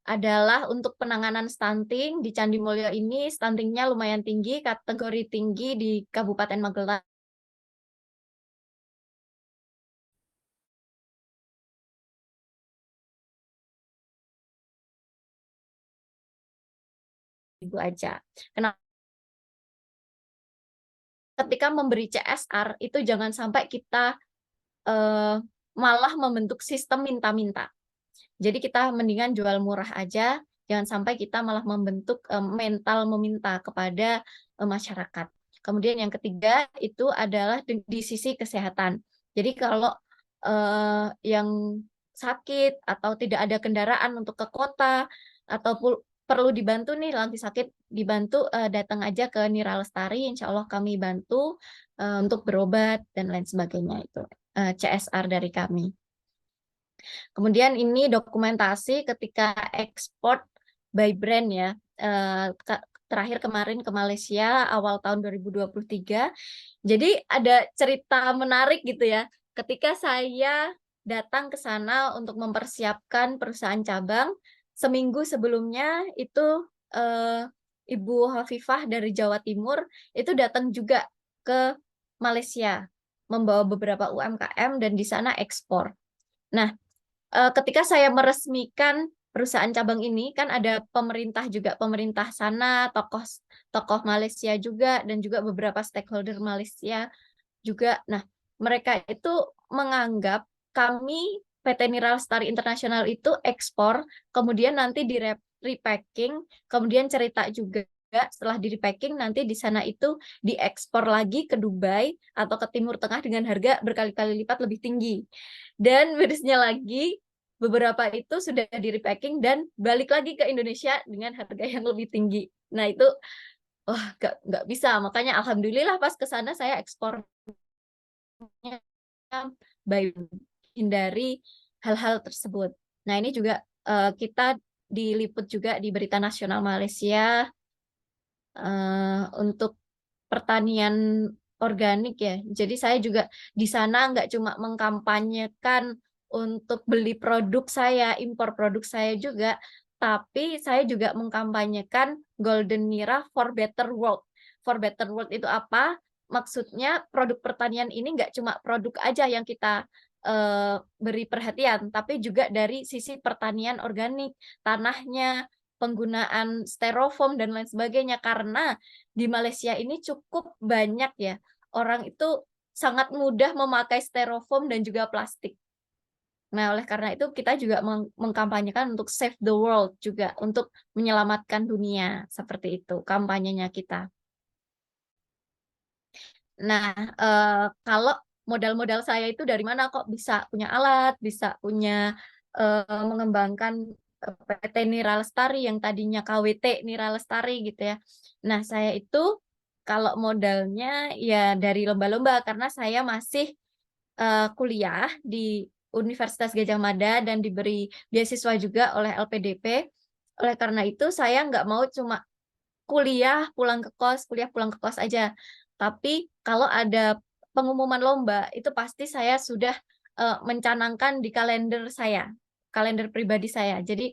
adalah untuk penanganan stunting di Candi Mulyo ini, stuntingnya lumayan tinggi, kategori tinggi di Kabupaten Magelang. Ibu aja. Kenapa? Ketika memberi CSR itu jangan sampai kita malah membentuk sistem minta-minta. Jadi kita mendingan jual murah aja, jangan sampai kita malah membentuk mental meminta kepada masyarakat. Kemudian yang ketiga itu adalah di sisi kesehatan. Jadi kalau yang sakit atau tidak ada kendaraan untuk ke kota atau perlu dibantu nih lagi sakit, dibantu datang aja ke Nira Lestari, insya Allah kami bantu untuk berobat dan lain sebagainya. Itu CSR dari kami. Kemudian ini dokumentasi ketika ekspor by brand ya. Terakhir kemarin ke Malaysia awal tahun 2023. Jadi ada cerita menarik gitu ya. Ketika saya datang ke sana untuk mempersiapkan perusahaan cabang, seminggu sebelumnya itu Ibu Hafifah dari Jawa Timur itu datang juga ke Malaysia membawa beberapa UMKM dan di sana ekspor. Nah, ketika saya meresmikan perusahaan cabang ini, kan ada pemerintah juga, pemerintah sana, tokoh Malaysia juga, dan juga beberapa stakeholder Malaysia juga. Nah, mereka itu menganggap kami PT Nira Lestari International itu ekspor, kemudian nanti di repacking, kemudian cerita juga setelah di repacking nanti di sana itu diekspor lagi ke Dubai atau ke Timur Tengah dengan harga berkali-kali lipat lebih tinggi. Dan mirisnya lagi, beberapa itu sudah di repacking dan balik lagi ke Indonesia dengan harga yang lebih tinggi. Nah itu, wah nggak bisa. Makanya alhamdulillah pas ke sana saya ekspornya baik, hindari hal-hal tersebut. Nah ini juga kita diliput juga di Berita Nasional Malaysia untuk pertanian organik ya. Jadi saya juga di sana nggak cuma mengkampanyekan untuk beli produk saya, impor produk saya juga, tapi saya juga mengkampanyekan Golden Nira for Better World. For Better World itu apa? Maksudnya produk pertanian ini nggak cuma produk aja yang kita beri perhatian, tapi juga dari sisi pertanian organik, tanahnya, penggunaan styrofoam dan lain sebagainya, karena di Malaysia ini cukup banyak ya orang itu sangat mudah memakai styrofoam dan juga plastik. Nah, oleh karena itu kita juga mengkampanyekan untuk save the world juga, untuk menyelamatkan dunia, seperti itu kampanyenya kita. Nah, kalau modal-modal saya itu dari mana kok bisa punya alat, bisa punya mengembangkan PT Nira Lestari yang tadinya KWT Nira Lestari gitu ya. Nah, saya itu kalau modalnya ya dari lomba-lomba karena saya masih kuliah di Universitas Gadjah Mada dan diberi beasiswa juga oleh LPDP. Oleh karena itu saya nggak mau cuma kuliah pulang ke kos aja. Tapi kalau ada pengumuman lomba itu pasti saya sudah mencanangkan di kalender saya, kalender pribadi saya. Jadi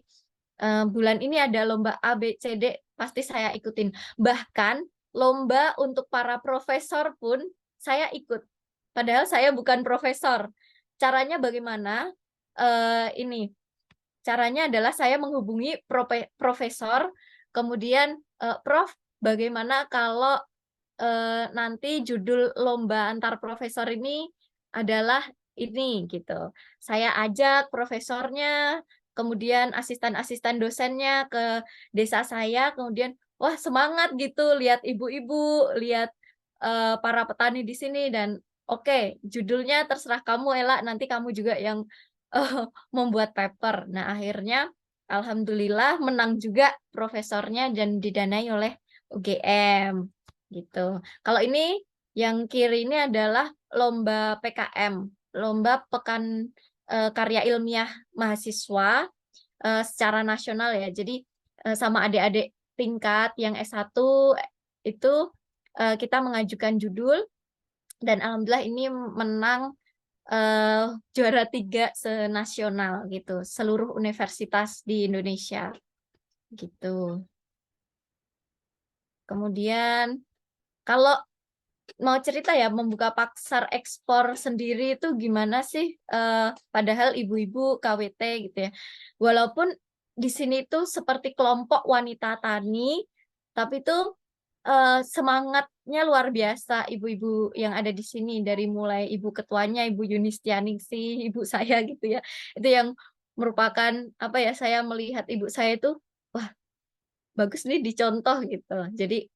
bulan ini ada lomba A, B, C, D, pasti saya ikutin. Bahkan lomba untuk para profesor pun saya ikut. Padahal saya bukan profesor. Caranya bagaimana? Ini caranya adalah saya menghubungi profesor, kemudian Prof, bagaimana kalau nanti judul lomba antar profesor ini adalah ini gitu. Saya ajak profesornya, kemudian asisten-asisten dosennya ke desa saya, kemudian wah semangat gitu lihat ibu-ibu, lihat para petani di sini dan oke, judulnya terserah kamu Ella, nanti kamu juga yang membuat paper. Nah, akhirnya alhamdulillah menang juga profesornya dan didanai oleh UGM gitu. Kalau ini yang kiri ini adalah lomba PKM, lomba Pekan Karya Ilmiah Mahasiswa secara nasional ya. Jadi sama adik-adik tingkat yang S1 itu kita mengajukan judul dan alhamdulillah ini menang juara 3 senasional gitu, seluruh universitas di Indonesia gitu. Kemudian kalau mau cerita ya membuka pasar ekspor sendiri itu gimana sih? Padahal ibu-ibu KWT gitu ya. Walaupun di sini tuh seperti kelompok wanita tani, tapi tuh semangatnya luar biasa ibu-ibu yang ada di sini dari mulai ibu ketuanya, Ibu Yunistianingsih, ibu saya gitu ya. Itu yang merupakan apa ya? Saya melihat ibu saya itu wah bagus nih dicontoh gitu. Jadi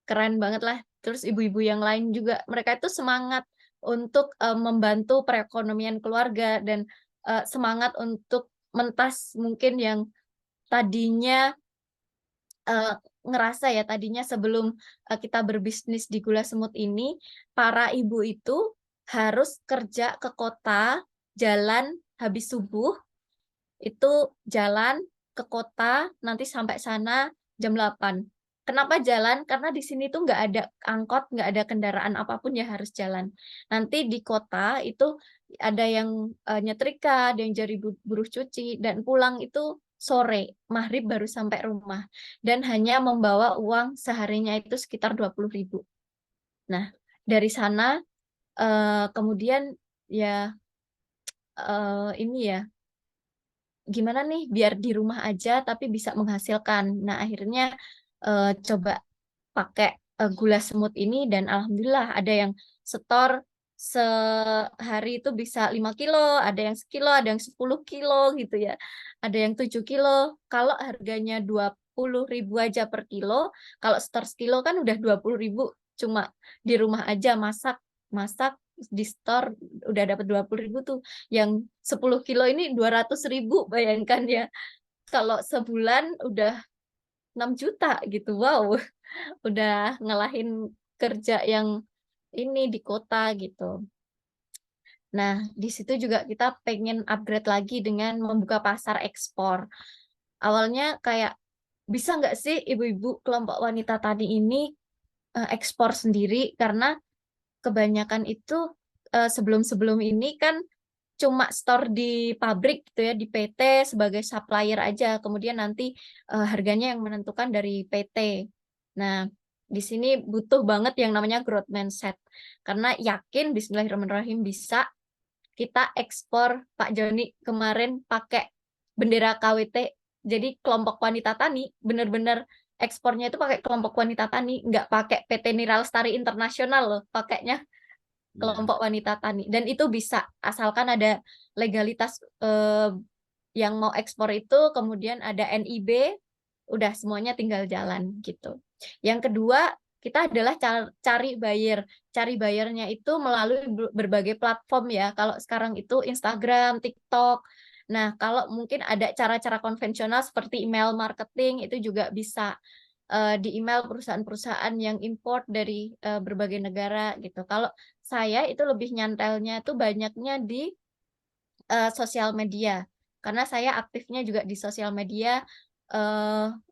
keren banget lah. Terus ibu-ibu yang lain juga mereka itu semangat untuk membantu perekonomian keluarga dan semangat untuk mentas mungkin yang tadinya ngerasa ya tadinya sebelum kita berbisnis di Gula Semut ini para ibu itu harus kerja ke kota, jalan habis subuh itu jalan ke kota nanti sampai sana jam 8. Kenapa jalan? Karena di sini tuh nggak ada angkot, nggak ada kendaraan apapun ya harus jalan. Nanti di kota itu ada yang nyetrika, ada yang jadi buruh cuci, dan pulang itu sore, maghrib baru sampai rumah. Dan hanya membawa uang seharinya itu sekitar 20.000. Nah, dari sana kemudian ya ini ya, gimana nih biar di rumah aja tapi bisa menghasilkan. Nah, akhirnya coba pakai gula semut ini dan alhamdulillah ada yang setor sehari itu bisa 5 kilo, ada yang sekilo, ada yang 10 kilo gitu ya. Ada yang 7 kilo. Kalau harganya 20.000 aja per kilo, kalau setor sekilo kan udah 20.000 cuma di rumah aja masak di store udah dapat 20.000 tuh. Yang 10 kilo ini 200.000 bayangkan ya. Kalau sebulan udah 6 juta gitu. Wow. Udah ngalahin kerja yang ini di kota gitu. Nah, di situ juga kita pengen upgrade lagi dengan membuka pasar ekspor. Awalnya kayak bisa nggak sih ibu-ibu kelompok wanita tani ini ekspor sendiri karena kebanyakan itu sebelum-sebelum ini kan cuma store di pabrik gitu ya, di PT sebagai supplier aja. Kemudian nanti harganya yang menentukan dari PT. Nah, di sini butuh banget yang namanya growth mindset. Karena yakin Bismillahirrahmanirrahim bisa kita ekspor Pak Joni kemarin pakai bendera KWT. Jadi kelompok wanita tani bener-bener ekspornya itu pakai kelompok wanita tani, nggak pakai PT Nira Lestari Internasional loh, pakainya kelompok wanita tani. Dan itu bisa asalkan ada legalitas yang mau ekspor itu, kemudian ada NIB, udah semuanya tinggal jalan gitu. Yang kedua, kita adalah cari buyer. Cari buyernya itu melalui berbagai platform ya. Kalau sekarang itu Instagram, TikTok. Nah, kalau mungkin ada cara-cara konvensional seperti email marketing, itu juga bisa di email perusahaan-perusahaan yang import dari berbagai negara gitu. Kalau saya itu lebih nyantelnya itu banyaknya di sosial media. Karena saya aktifnya juga di sosial media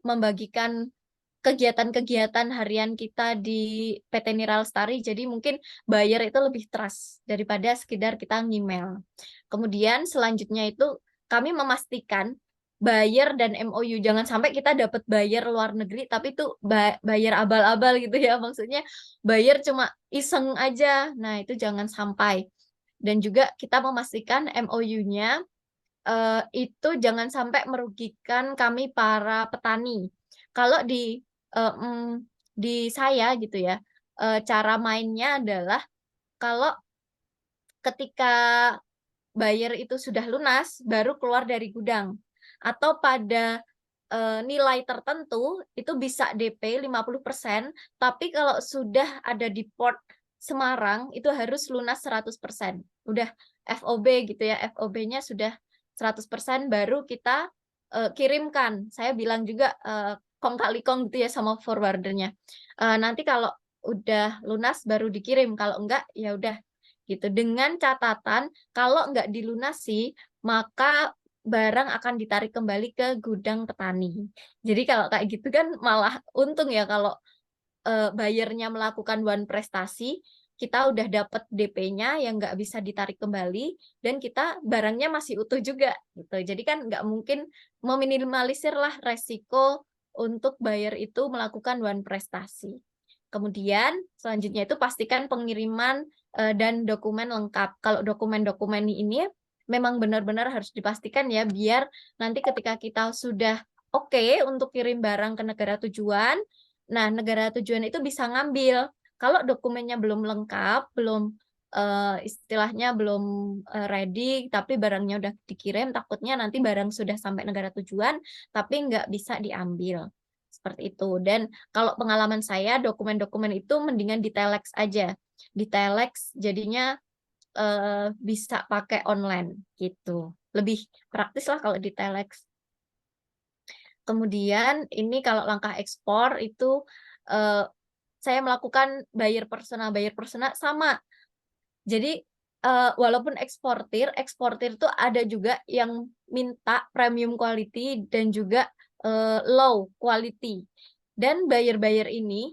membagikan kegiatan-kegiatan harian kita di PT Nira Lestari, jadi mungkin buyer itu lebih trust daripada sekedar kita ngemail. Kemudian selanjutnya itu kami memastikan buyer dan MOU. Jangan sampai kita dapat buyer luar negeri tapi itu buyer abal-abal gitu ya. Maksudnya buyer cuma iseng aja. Nah, itu jangan sampai. Dan juga kita memastikan MOU-nya itu jangan sampai merugikan kami para petani. Kalau di saya gitu ya, cara mainnya adalah kalau ketika buyer itu sudah lunas, baru keluar dari gudang. Atau pada nilai tertentu, itu bisa DP 50%, tapi kalau sudah ada di port Semarang, itu harus lunas 100%. Udah FOB gitu ya, FOB-nya sudah 100%, baru kita kirimkan. Saya bilang juga kong kali kong gitu ya sama forwardernya. Nanti kalau udah lunas baru dikirim, kalau enggak ya udah gitu. Dengan catatan kalau enggak dilunasi maka barang akan ditarik kembali ke gudang petani. Jadi kalau kayak gitu kan malah untung ya kalau bayarnya melakukan one prestasi, kita udah dapat DP-nya yang nggak bisa ditarik kembali dan kita barangnya masih utuh juga gitu. Jadi kan nggak mungkin meminimalisir lah resiko untuk buyer itu melakukan one prestasi. Kemudian selanjutnya itu pastikan pengiriman dan dokumen lengkap. Kalau dokumen-dokumen ini memang benar-benar harus dipastikan ya, biar nanti ketika kita sudah oke untuk kirim barang ke negara tujuan, nah negara tujuan itu bisa ngambil. Kalau dokumennya belum lengkap, belum istilahnya belum ready, tapi barangnya udah dikirim, takutnya nanti barang sudah sampai negara tujuan, tapi nggak bisa diambil. Seperti itu. Dan kalau pengalaman saya, dokumen-dokumen itu mendingan di telex aja. Di telex jadinya bisa pakai online gitu. Lebih praktis lah kalau di telex. Kemudian ini kalau langkah ekspor itu saya melakukan buyer persona sama. Jadi walaupun eksportir itu ada juga yang minta premium quality dan juga low quality. Dan buyer-buyer ini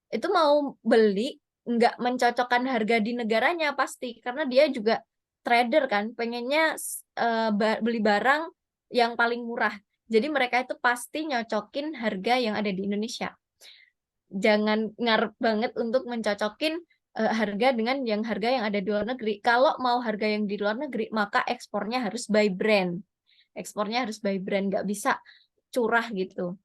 itu mau beli nggak mencocokkan harga di negaranya pasti, karena dia juga trader kan, pengennya beli barang yang paling murah. Jadi mereka itu pasti nyocokin harga yang ada di Indonesia. Jangan ngarep banget untuk mencocokin harga dengan harga yang ada di luar negeri. Kalau mau harga yang di luar negeri, maka ekspornya harus by brand. Ekspornya harus by brand, nggak bisa curah gitu.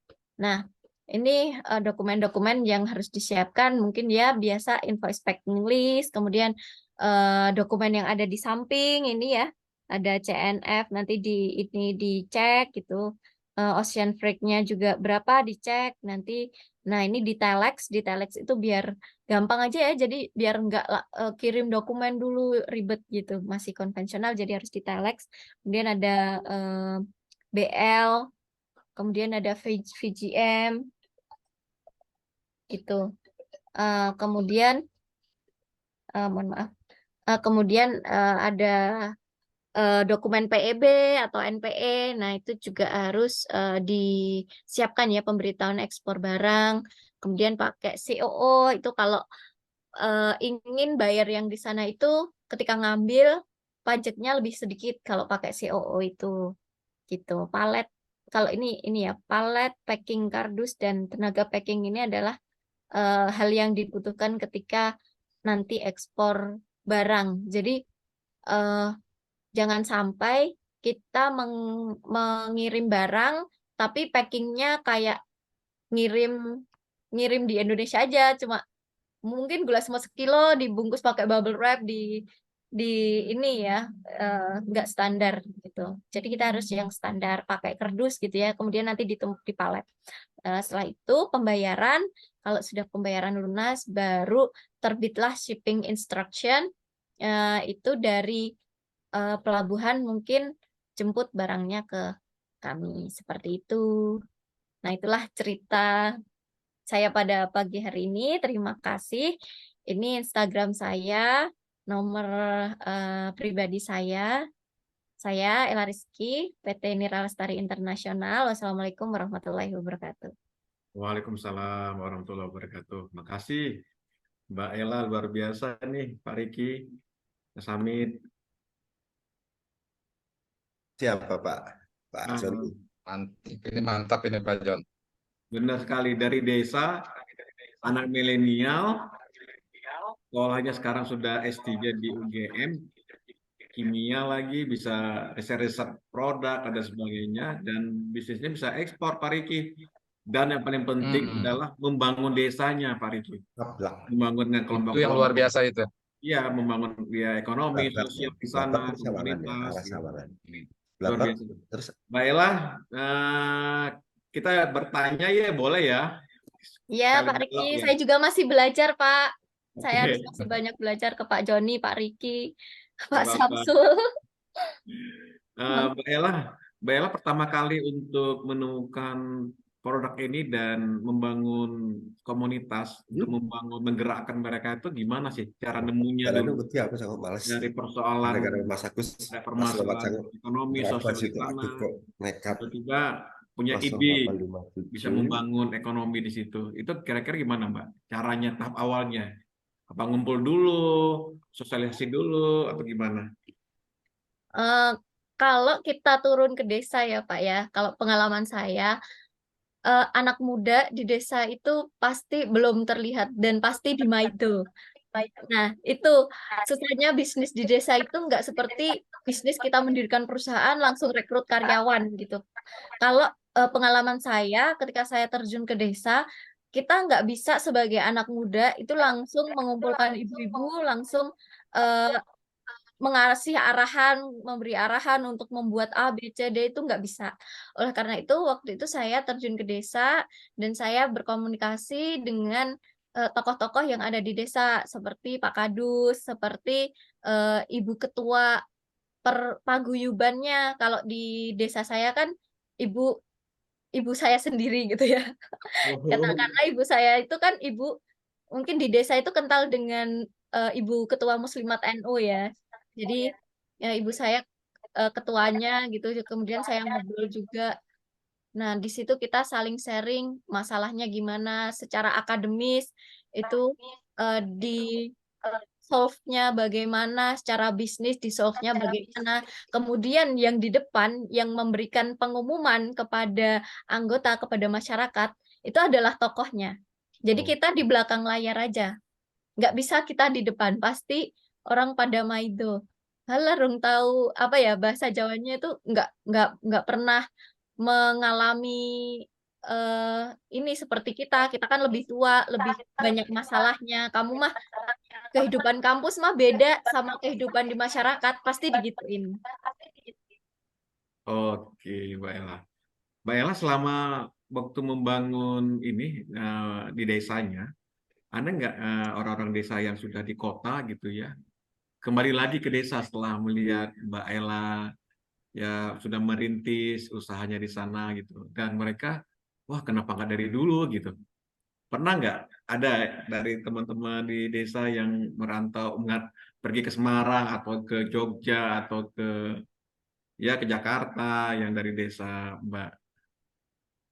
Nah, ini dokumen-dokumen yang harus disiapkan, mungkin ya biasa invoice packing list, kemudian dokumen yang ada di samping ini ya, ada CNF, nanti ini dicek gitu, ocean freight-nya juga berapa dicek nanti. Nah ini di telex itu biar gampang aja ya, jadi biar nggak kirim dokumen dulu ribet gitu, masih konvensional jadi harus di telex. Kemudian ada BL, kemudian ada VGM gitu. Kemudian mohon maaf. Kemudian ada dokumen PEB atau NPE. Nah, itu juga harus disiapkan ya, pemberitahuan ekspor barang. Kemudian pakai COO itu kalau ingin bayar yang di sana itu ketika ngambil pajaknya lebih sedikit kalau pakai COO itu gitu. Palet kalau ini ya, palet, packing kardus dan tenaga packing ini adalah hal yang dibutuhkan ketika nanti ekspor barang. Jadi jangan sampai kita mengirim barang tapi packingnya kayak ngirim di Indonesia aja, cuma mungkin gula semut sekilo dibungkus pakai bubble wrap di ini ya, nggak standar gitu. Jadi kita harus yang standar pakai kardus gitu ya, kemudian nanti ditumpuk di palet. Setelah itu pembayaran, kalau sudah pembayaran lunas baru terbitlah shipping instruction, itu dari pelabuhan mungkin jemput barangnya ke kami, seperti itu. Nah itulah cerita saya pada pagi hari ini. Terima kasih. Ini Instagram saya, nomor pribadi saya. Saya Ella Rizky, PT Nira Lestari Internasional. Wassalamualaikum warahmatullahi wabarakatuh. Waalaikumsalam warahmatullahi wabarakatuh. Makasih Mbak Ella, luar biasa nih Pak Riki, Mas Hamid. Siapa Pak? Pak Joni. Ini mantap ini Pak John. Benar sekali, dari desa, anak milenial, sekolahnya sekarang sudah S3 di UGM, kimia lagi, bisa riset-riset produk, ada sebagainya, dan bisnisnya bisa ekspor, Pak Riki. Dan yang paling penting adalah membangun desanya, Pak Riki. Ablak. Membangun dengan Itu yang luar kelompok-kelompok. biasa itu. Iya, membangun biaya ekonomi, Blablak ya. sosial di Blablak sana, itu Sawangan ya, komunitas. arah Sawangan. Luar Blablak biasa. terus Mbak Ella, kita bertanya ya, boleh ya? Iya, Sekali Pak Riki, dialog ya. saya juga masih belajar, Pak. Saya harus Oke, masih banyak belajar ke Pak Joni, Pak Riki, nggak Pak apa-apa. Samsul. Mbak Ella pertama kali untuk menemukan produk ini dan membangun komunitas, untuk membangun, menggerakkan mereka itu gimana sih cara nemunya jalannya dulu? beti aku sangat males. Dari persoalan, Gara-gara Mas Agus ada pas lewat permasalahan sangat ekonomi, berapa sosial di situ, sana, aduh kok nekat tiba-tiba punya langsung ide, bisa 857. membangun ekonomi di situ. Itu kira-kira gimana, Mbak? Caranya, tahap awalnya? Apa ngumpul dulu, sosialisasi dulu, atau gimana? Eh, kalau kita turun ke desa ya Pak ya, kalau pengalaman saya, anak muda di desa itu pasti belum terlihat dan pasti di Maido. Nah, itu susahnya bisnis di desa itu nggak seperti bisnis kita mendirikan perusahaan langsung rekrut karyawan gitu. Kalau pengalaman saya ketika saya terjun ke desa, kita nggak bisa sebagai anak muda itu langsung mengumpulkan ibu-ibu, langsung eh, mengasih arahan, memberi arahan untuk membuat A, B, C, D itu nggak bisa. Oleh karena itu, waktu itu saya terjun ke desa dan saya berkomunikasi dengan tokoh-tokoh yang ada di desa, seperti Pak Kadus, seperti Ibu Ketua paguyubannya. Kalau di desa saya kan ibu ibu saya sendiri gitu ya. Karena ibu saya itu kan ibu mungkin di desa itu kental dengan Ibu Ketua Muslimat NU ya. Jadi ya ibu saya ketuanya gitu. Kemudian saya ngobrol juga. Nah, di situ kita saling sharing masalahnya gimana secara akademis itu di solve-nya bagaimana, secara bisnis di solve-nya bagaimana. Kemudian yang di depan yang memberikan pengumuman kepada anggota, kepada masyarakat, itu adalah tokohnya. Jadi kita di belakang layar aja. Nggak bisa kita di depan, pasti orang pada maido. Halah, rung tahu apa ya bahasa Jawanya itu nggak pernah mengalami ini seperti kita kan lebih tua, lebih banyak masalahnya. Kamu mah kehidupan kampus mah beda sama kehidupan di masyarakat, pasti digituin. Oke, Mbak Ella. Mbak Ella, selama waktu membangun ini di desanya, ada nggak orang-orang desa yang sudah di kota gitu ya, kembali lagi ke desa setelah melihat Mbak Ella ya sudah merintis usahanya di sana gitu, dan mereka, wah kenapa nggak dari dulu gitu? Pernah nggak ada dari teman-teman di desa yang merantau, pergi ke Semarang atau ke Jogja atau ke Jakarta yang dari desa, Mbak?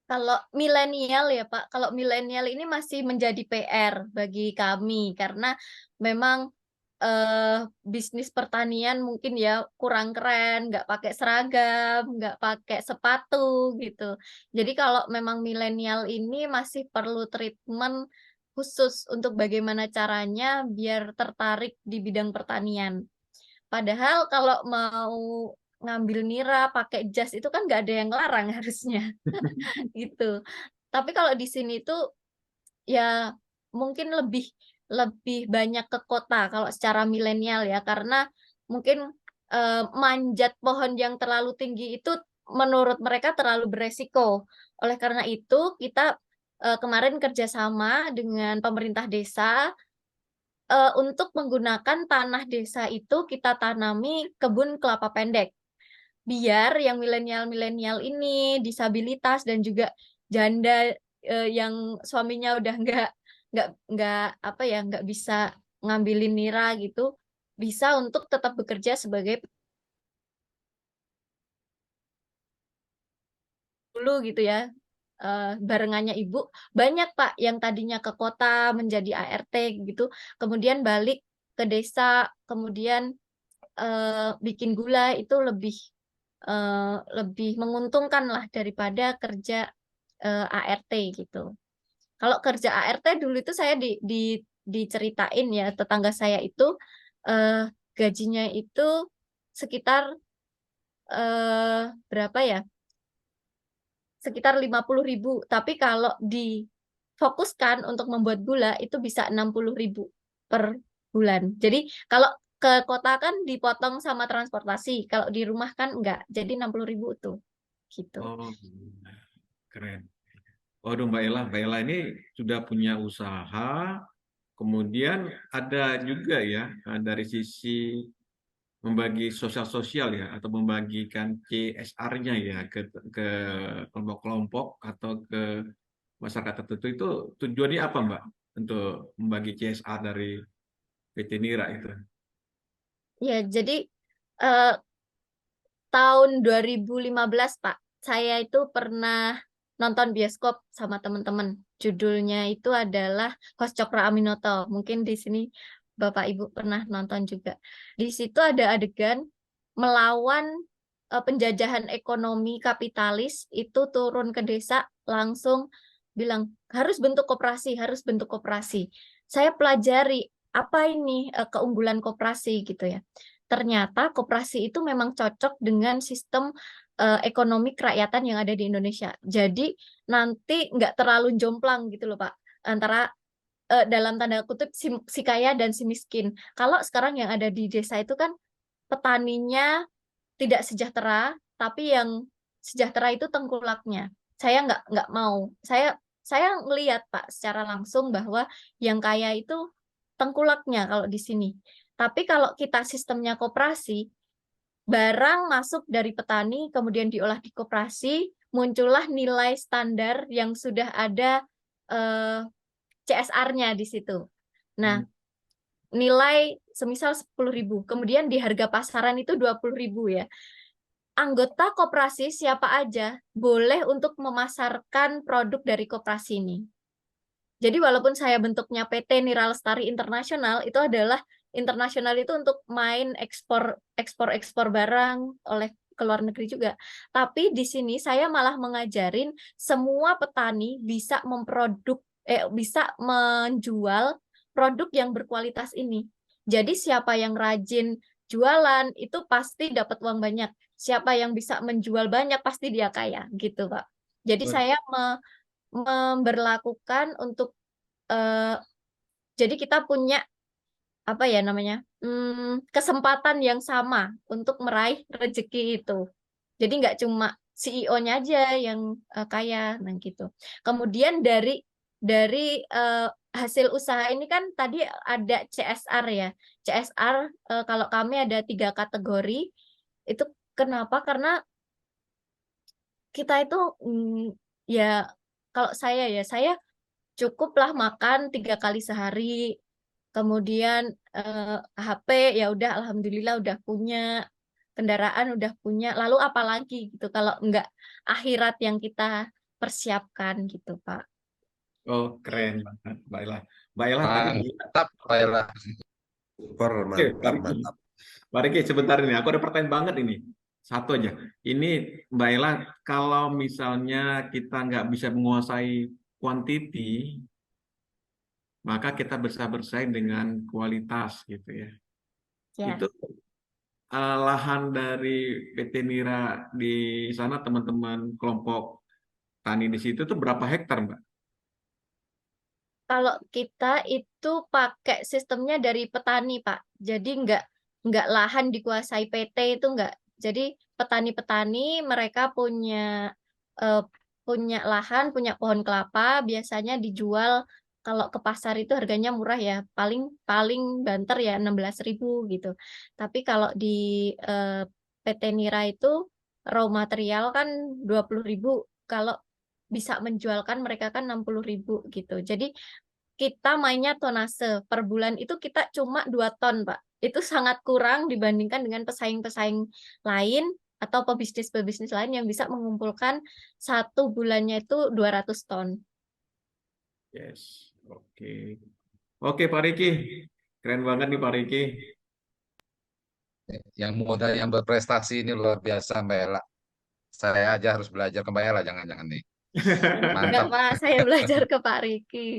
Kalau milenial ya Pak, kalau milenial ini masih menjadi PR bagi kami karena memang bisnis pertanian mungkin ya kurang keren, nggak pakai seragam, nggak pakai sepatu gitu. Jadi kalau memang milenial ini masih perlu treatment khusus untuk bagaimana caranya biar tertarik di bidang pertanian. Padahal kalau mau ngambil nira pakai jas itu kan nggak ada yang larang harusnya gitu. Tapi kalau di sini tuh ya mungkin lebih lebih banyak ke kota kalau secara milenial ya karena mungkin manjat pohon yang terlalu tinggi itu menurut mereka terlalu beresiko. Oleh karena itu kita kemarin kerjasama dengan pemerintah desa untuk menggunakan tanah desa itu kita tanami kebun kelapa pendek biar yang milenial-milenial ini disabilitas dan juga janda yang suaminya udah nggak apa ya nggak bisa ngambilin nira gitu bisa untuk tetap bekerja sebagai dulu gitu ya barengannya ibu banyak Pak yang tadinya ke kota menjadi ART gitu kemudian balik ke desa kemudian bikin gula itu lebih lebih menguntungkan lah daripada kerja ART gitu. Kalau kerja ART dulu itu saya diceritain ya, tetangga saya itu gajinya itu sekitar berapa ya? Sekitar 50.000. Tapi kalau difokuskan untuk membuat gula itu bisa 60.000 per bulan. Jadi kalau ke kota kan dipotong sama transportasi, kalau di rumah kan enggak. Jadi 60.000 tuh gitu. Oh, keren. Waduh, Mbak Ella ini sudah punya usaha, kemudian ada juga ya dari sisi membagi sosial ya atau membagikan CSR-nya ya ke kelompok-kelompok atau ke masyarakat tertentu itu tujuannya apa Mbak untuk membagi CSR dari PT Nira itu? Ya, jadi eh, tahun 2015 Pak, saya itu pernah nonton bioskop sama teman-teman. Judulnya itu adalah Kos Cokro Aminoto. Mungkin di sini Bapak Ibu pernah nonton juga. Di situ ada adegan melawan penjajahan ekonomi kapitalis, itu turun ke desa langsung bilang harus bentuk koperasi, harus bentuk koperasi. Saya pelajari apa ini keunggulan koperasi gitu ya. Ternyata koperasi itu memang cocok dengan sistem ekonomi kerakyatan yang ada di Indonesia. Jadi nanti nggak terlalu jomplang gitu loh Pak, antara dalam tanda kutip si kaya dan si miskin. Kalau sekarang yang ada di desa itu kan petaninya tidak sejahtera, tapi yang sejahtera itu tengkulaknya. Saya nggak mau. Saya melihat Pak secara langsung bahwa yang kaya itu tengkulaknya kalau di sini. Tapi kalau kita sistemnya koperasi, barang masuk dari petani, kemudian diolah di koperasi, muncullah nilai standar yang sudah ada CSR-nya di situ. Nah, nilai semisal 10.000, kemudian di harga pasaran itu 20.000 ya. Anggota koperasi siapa aja boleh untuk memasarkan produk dari koperasi ini. Jadi walaupun saya bentuknya PT Nira Lestari Internasional, itu adalah internasional itu untuk main ekspor barang oleh ke luar negeri juga. Tapi di sini saya malah mengajarin semua petani bisa bisa menjual produk yang berkualitas ini. Jadi siapa yang rajin jualan itu pasti dapat uang banyak. Siapa yang bisa menjual banyak pasti dia kaya, gitu Pak. Jadi saya memberlakukan untuk jadi kita punya apa ya namanya kesempatan yang sama untuk meraih rezeki itu. Jadi nggak cuma CEO-nya aja yang kaya, nah gitu. Kemudian dari hasil usaha ini kan tadi ada CSR ya. CSR kalau kami ada 3 kategori. Itu kenapa? Karena kita itu ya kalau saya cukuplah makan 3 kali sehari. Kemudian HP ya udah alhamdulillah udah punya, kendaraan udah punya. Lalu apa lagi gitu kalau enggak akhirat yang kita persiapkan gitu, Pak. Oh, keren banget Mbak Ella. Mbak Ella tadi Mantap, Pak Ella. Super, Oke, Pak mantap, Riki. mantap. Pak Riki, sebentar ini. Aku ada pertanyaan banget ini. Satu aja. Ini Mbak Ella, kalau misalnya kita nggak bisa menguasai quantity, maka kita bisa bersaing dengan kualitas gitu ya. Ya. Itu lahan dari PT Nira di sana, teman-teman kelompok tani di situ tuh berapa hektar, Mbak? Kalau kita itu pakai sistemnya dari petani, Pak. Jadi nggak lahan dikuasai PT itu nggak. Jadi petani-petani mereka punya lahan, punya pohon kelapa, biasanya dijual kalau ke pasar itu harganya murah ya, paling paling banter ya 16.000 gitu. Tapi kalau di PT Nira itu raw material kan 20.000, kalau bisa menjualkan mereka kan 60.000 gitu. Jadi kita mainnya tonase per bulan itu kita cuma 2 ton, Pak. Itu sangat kurang dibandingkan dengan pesaing-pesaing lain atau pebisnis-pebisnis lain yang bisa mengumpulkan 1 bulannya itu 200 ton. Yes, oke. Oke, Pak Riki. Keren banget nih Pak Riki. Yang muda yang berprestasi ini luar biasa Mbak Ella. Saya aja harus belajar ke Mbak Ella, jangan-jangan nih. Enggak, Mantap. Pak, saya belajar ke Pak Riki.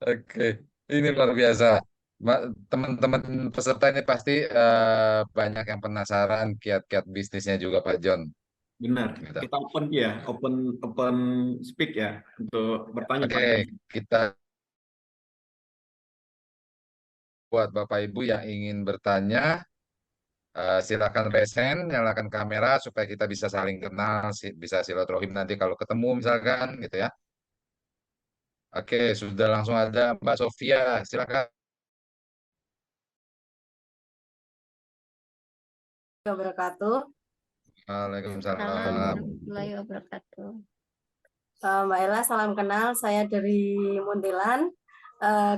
Oke, ini luar biasa. Teman-teman peserta ini pasti banyak yang penasaran kiat-kiat bisnisnya juga Pak John. Benar. Gitu. Kita open ya, open speak ya untuk bertanya Pak. Oke, kita buat Bapak Ibu yang ingin bertanya, silakan raise hand, nyalakan kamera supaya kita bisa saling kenal, bisa silaturahim nanti kalau ketemu misalkan gitu ya. Oke, sudah langsung ada Mbak Sofia, silakan. Wabarakatuh. Waalaikumsalam. Assalamualaikum warahmatullahi wabarakatuh. Mbak Ella, salam kenal. Saya dari Muntilan.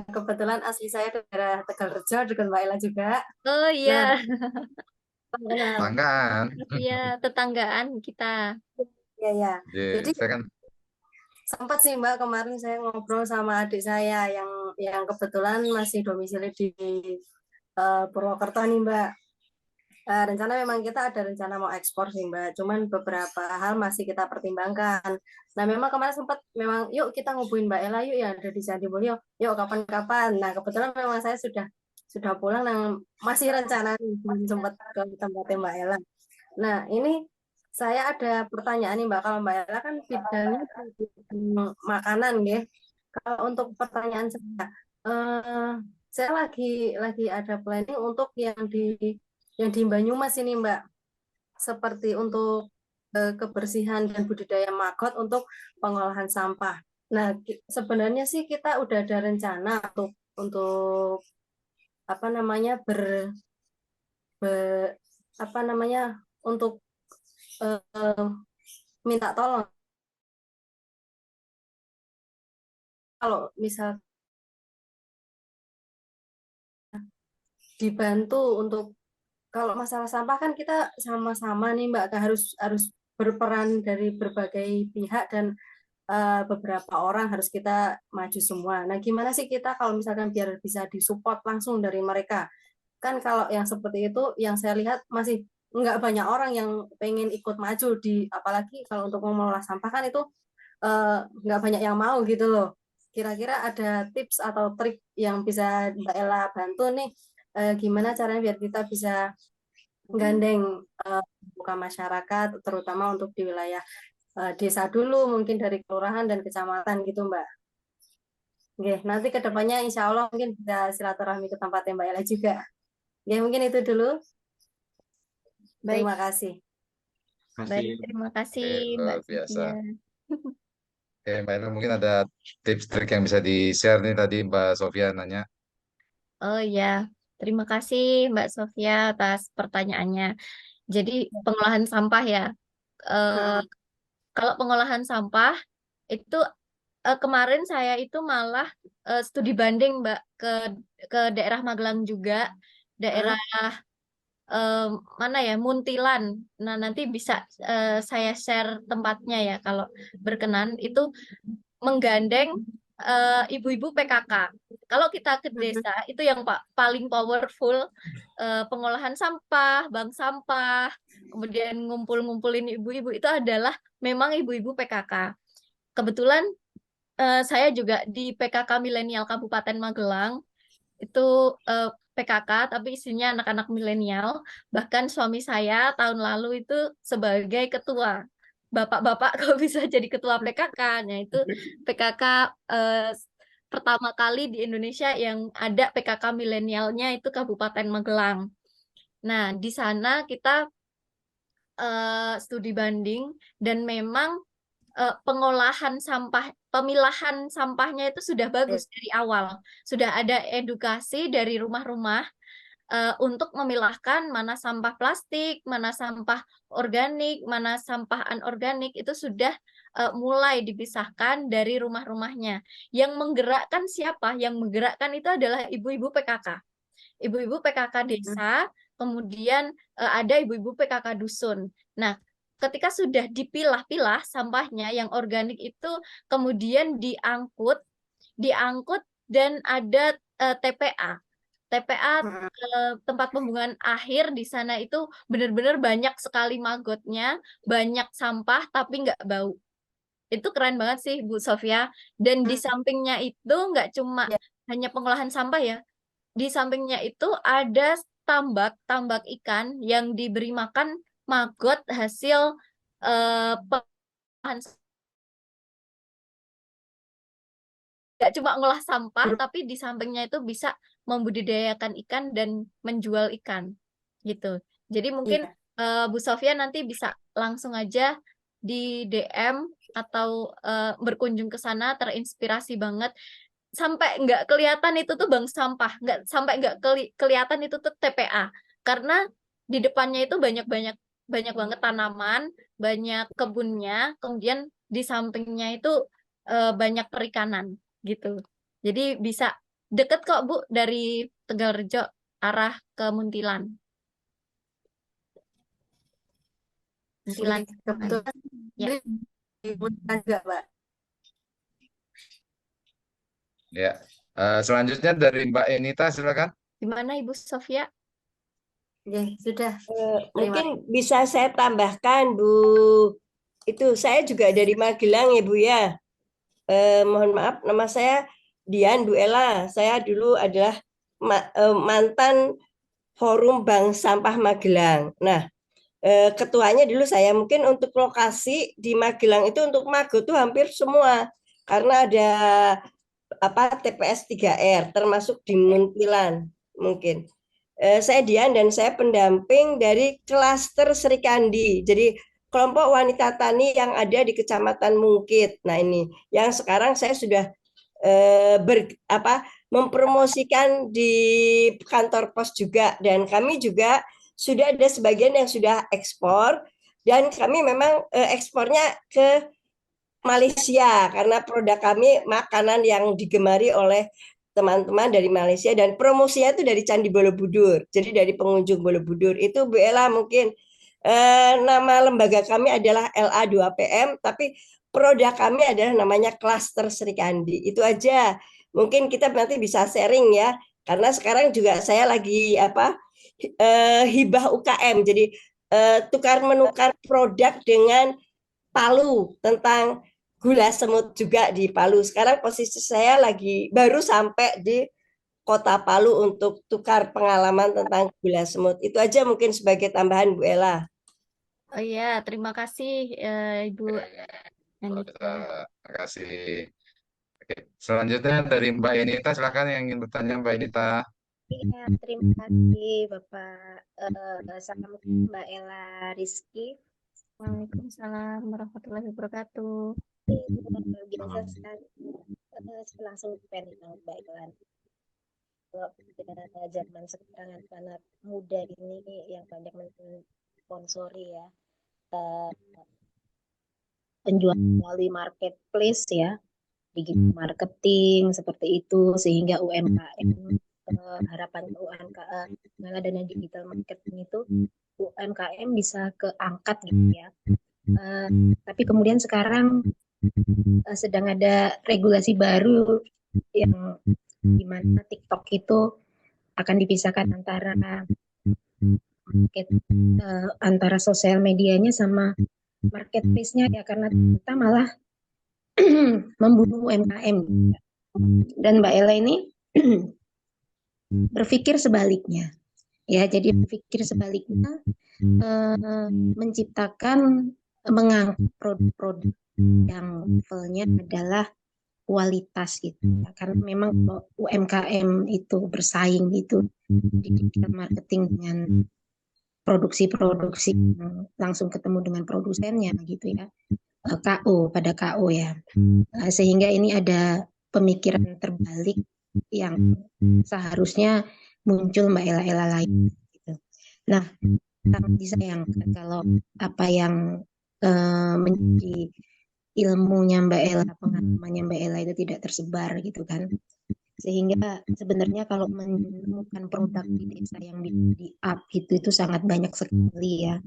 Kebetulan asli saya daerah Tegalrejo dengan Mbak Ella juga. Oh iya, Salam kenal. Tanggaan. iya tetanggaan kita. Ya, ya. Jadi, Jadi saya kan sempat sih Mbak kemarin saya ngobrol sama adik saya yang kebetulan masih domisili di Purwokerto nih Mbak. Rencana memang kita ada rencana mau ekspor sih Mbak, cuman beberapa hal masih kita pertimbangkan. Nah memang kemarin sempat memang yuk kita ngubungin Mbak Ella yuk ya ada di Candi Mulyo, yuk kapan-kapan. Nah kebetulan memang saya sudah pulang dan masih rencana belum sempat ke tempatnya Mbak Ella. Nah ini saya ada pertanyaan nih Mbak, kalau Mbak Ella kan bidangnya di bidang makanan ya. Kalau untuk pertanyaan saya lagi ada planning untuk yang di Banyumas ini Mbak, seperti untuk kebersihan dan budidaya maggot untuk pengolahan sampah. Nah, sebenarnya sih kita udah ada rencana untuk apa namanya untuk minta tolong kalau misal dibantu untuk kalau masalah sampah kan kita sama-sama nih Mbak harus berperan dari berbagai pihak dan beberapa orang harus kita maju semua. Nah, gimana sih kita kalau misalkan biar bisa disupport langsung dari mereka? Kan kalau yang seperti itu yang saya lihat masih nggak banyak orang yang pengen ikut maju apalagi kalau untuk mengelola sampah kan itu nggak banyak yang mau gitu loh. Kira-kira ada tips atau trik yang bisa Mbak Ella bantu nih gimana caranya biar kita bisa gandeng bukan masyarakat terutama untuk di wilayah desa dulu mungkin dari kelurahan dan kecamatan gitu Mbak. Oke, nanti kedepannya insya Allah mungkin bisa silaturahmi ke tempatnya Mbak Ella juga. Oke, mungkin itu dulu. Baik, Terima kasih. baik, terima kasih Mbak luar biasa. Sofia. Oke, Mbak Ella mungkin ada tips trik yang bisa di-share nih tadi Mbak Sofia nanya. Oh ya, terima kasih Mbak Sofia atas pertanyaannya. Jadi pengolahan sampah ya. Eh, Kalau pengolahan sampah itu kemarin saya itu malah studi banding Mbak ke daerah Magelang juga, daerah mana ya, Muntilan. Nah, nanti bisa saya share tempatnya ya kalau berkenan. Itu menggandeng ibu-ibu PKK. Kalau kita ke desa itu yang paling powerful pengolahan sampah, bank sampah, kemudian ngumpul-ngumpulin ibu-ibu itu adalah memang ibu-ibu PKK. Kebetulan saya juga di PKK Milenial Kabupaten Magelang itu PKK tapi isinya anak-anak milenial. Bahkan suami saya tahun lalu itu sebagai ketua. Bapak-bapak kok bisa jadi ketua PKK-nya itu PKK pertama kali di Indonesia yang ada PKK milenialnya itu Kabupaten Magelang. Nah, di sana kita studi banding dan memang pengolahan sampah, pemilahan sampahnya itu sudah bagus dari awal. Sudah ada edukasi dari rumah-rumah untuk memilahkan mana sampah plastik, mana sampah organik, mana sampah anorganik itu sudah mulai dipisahkan dari rumah-rumahnya. Yang menggerakkan siapa? Yang menggerakkan itu adalah ibu-ibu PKK. Ibu-ibu PKK desa, kemudian ada ibu-ibu PKK dusun. Nah, ketika sudah dipilah-pilah sampahnya yang organik itu kemudian diangkut dan ada TPA. TPA Mm-mm. tempat pembuangan akhir di sana itu benar-benar banyak sekali magotnya, banyak sampah tapi nggak bau. Itu keren banget sih Bu Sofia. Dan di sampingnya itu nggak cuma Ya. hanya pengolahan sampah ya. Di sampingnya itu ada tambak ikan yang diberi makan maggot hasil pengolahan. Nggak cuma ngolah sampah, tapi di sampingnya itu bisa membudidayakan ikan dan menjual ikan gitu. Jadi mungkin Iya. Bu Sofia nanti bisa langsung aja di DM atau berkunjung ke sana, terinspirasi banget. Sampai nggak kelihatan itu tuh bank sampah, nggak sampai nggak kelihatan itu tuh TPA, karena di depannya itu banyak banyak banget tanaman, banyak kebunnya, kemudian di sampingnya itu banyak perikanan gitu. Jadi bisa deket kok Bu dari Tegalrejo arah ke Muntilan. Muntilan. Kebetulan Ya. di Muntilan juga, Mbak. Ya. Selanjutnya dari Mbak Enita, silakan. Gimana Ibu Sofia? Ya, sudah. Mungkin bisa saya tambahkan, Bu. Itu saya juga dari Magelang ya, Bu ya. Mohon maaf, nama saya Dian Bu Ella. Saya dulu adalah mantan Forum Bank Sampah Magelang. Nah, ketuanya dulu saya. Mungkin untuk lokasi di Magelang itu untuk Mago tuh hampir semua. Karena ada TPS 3R, termasuk di Muntilan mungkin. Saya Dian dan saya pendamping dari klaster Serikandi. Jadi kelompok wanita tani yang ada di Kecamatan Mungkit. Nah ini yang sekarang saya sudah mempromosikan di kantor pos juga, dan kami juga sudah ada sebagian yang sudah ekspor, dan kami memang ekspornya ke Malaysia karena produk kami makanan yang digemari oleh teman-teman dari Malaysia, dan promosinya itu dari Candi Borobudur. Jadi dari pengunjung Borobudur. Itu Bu Ella mungkin nama lembaga kami adalah LA2PM, tapi produk kami adalah namanya Klaster Serikandi. Itu aja. Mungkin kita nanti bisa sharing ya. Karena sekarang juga saya lagi hibah UKM. Jadi tukar menukar produk dengan Palu tentang gula semut juga di Palu. Sekarang posisi saya lagi baru sampai di Kota Palu untuk tukar pengalaman tentang gula semut. Itu aja mungkin sebagai tambahan Bu Ella. Oh iya, terima kasih Ibu Anita. Terima kasih. Oke. Selanjutnya dari Mbak Enita, silakan yang ingin bertanya Mbak Enita. Ya, terima kasih Bapak. Salam Mbak Ella Rizky. Waalaikumsalam warahmatullahi wabarakatuh. Biasa sekali. Langsung pendek Mbak Ella. Kalau zaman sekarang anak muda ini yang banyak mensponsori ya, penjualan melalui marketplace ya, digital marketing seperti itu, sehingga UMKM harapan UMKM dengan adanya digital marketing itu UMKM bisa keangkat gitu ya. Tapi kemudian sekarang sedang ada regulasi baru yang dimana TikTok itu akan dipisahkan antara sosial medianya sama marketplace-nya ya, karena kita malah membunuh UMKM. Dan Mbak Ella ini berpikir sebaliknya. Ya, jadi berpikir sebaliknya, menciptakan, mengangkat produk-produk yang levelnya adalah kualitas gitu. Karena memang UMKM itu bersaing gitu di digital marketing dengan produksi-produksi langsung ketemu dengan produsennya gitu ya, pada KO ya. Sehingga ini ada pemikiran terbalik yang seharusnya muncul Mbak Ella lain gitu. Nah, sangat disayangkan kalau apa yang menjadi ilmunya Mbak Ella, pengalamannya Mbak Ella itu tidak tersebar gitu kan. Sehingga sebenarnya kalau menemukan produk di desa yang di-up itu sangat banyak sekali ya.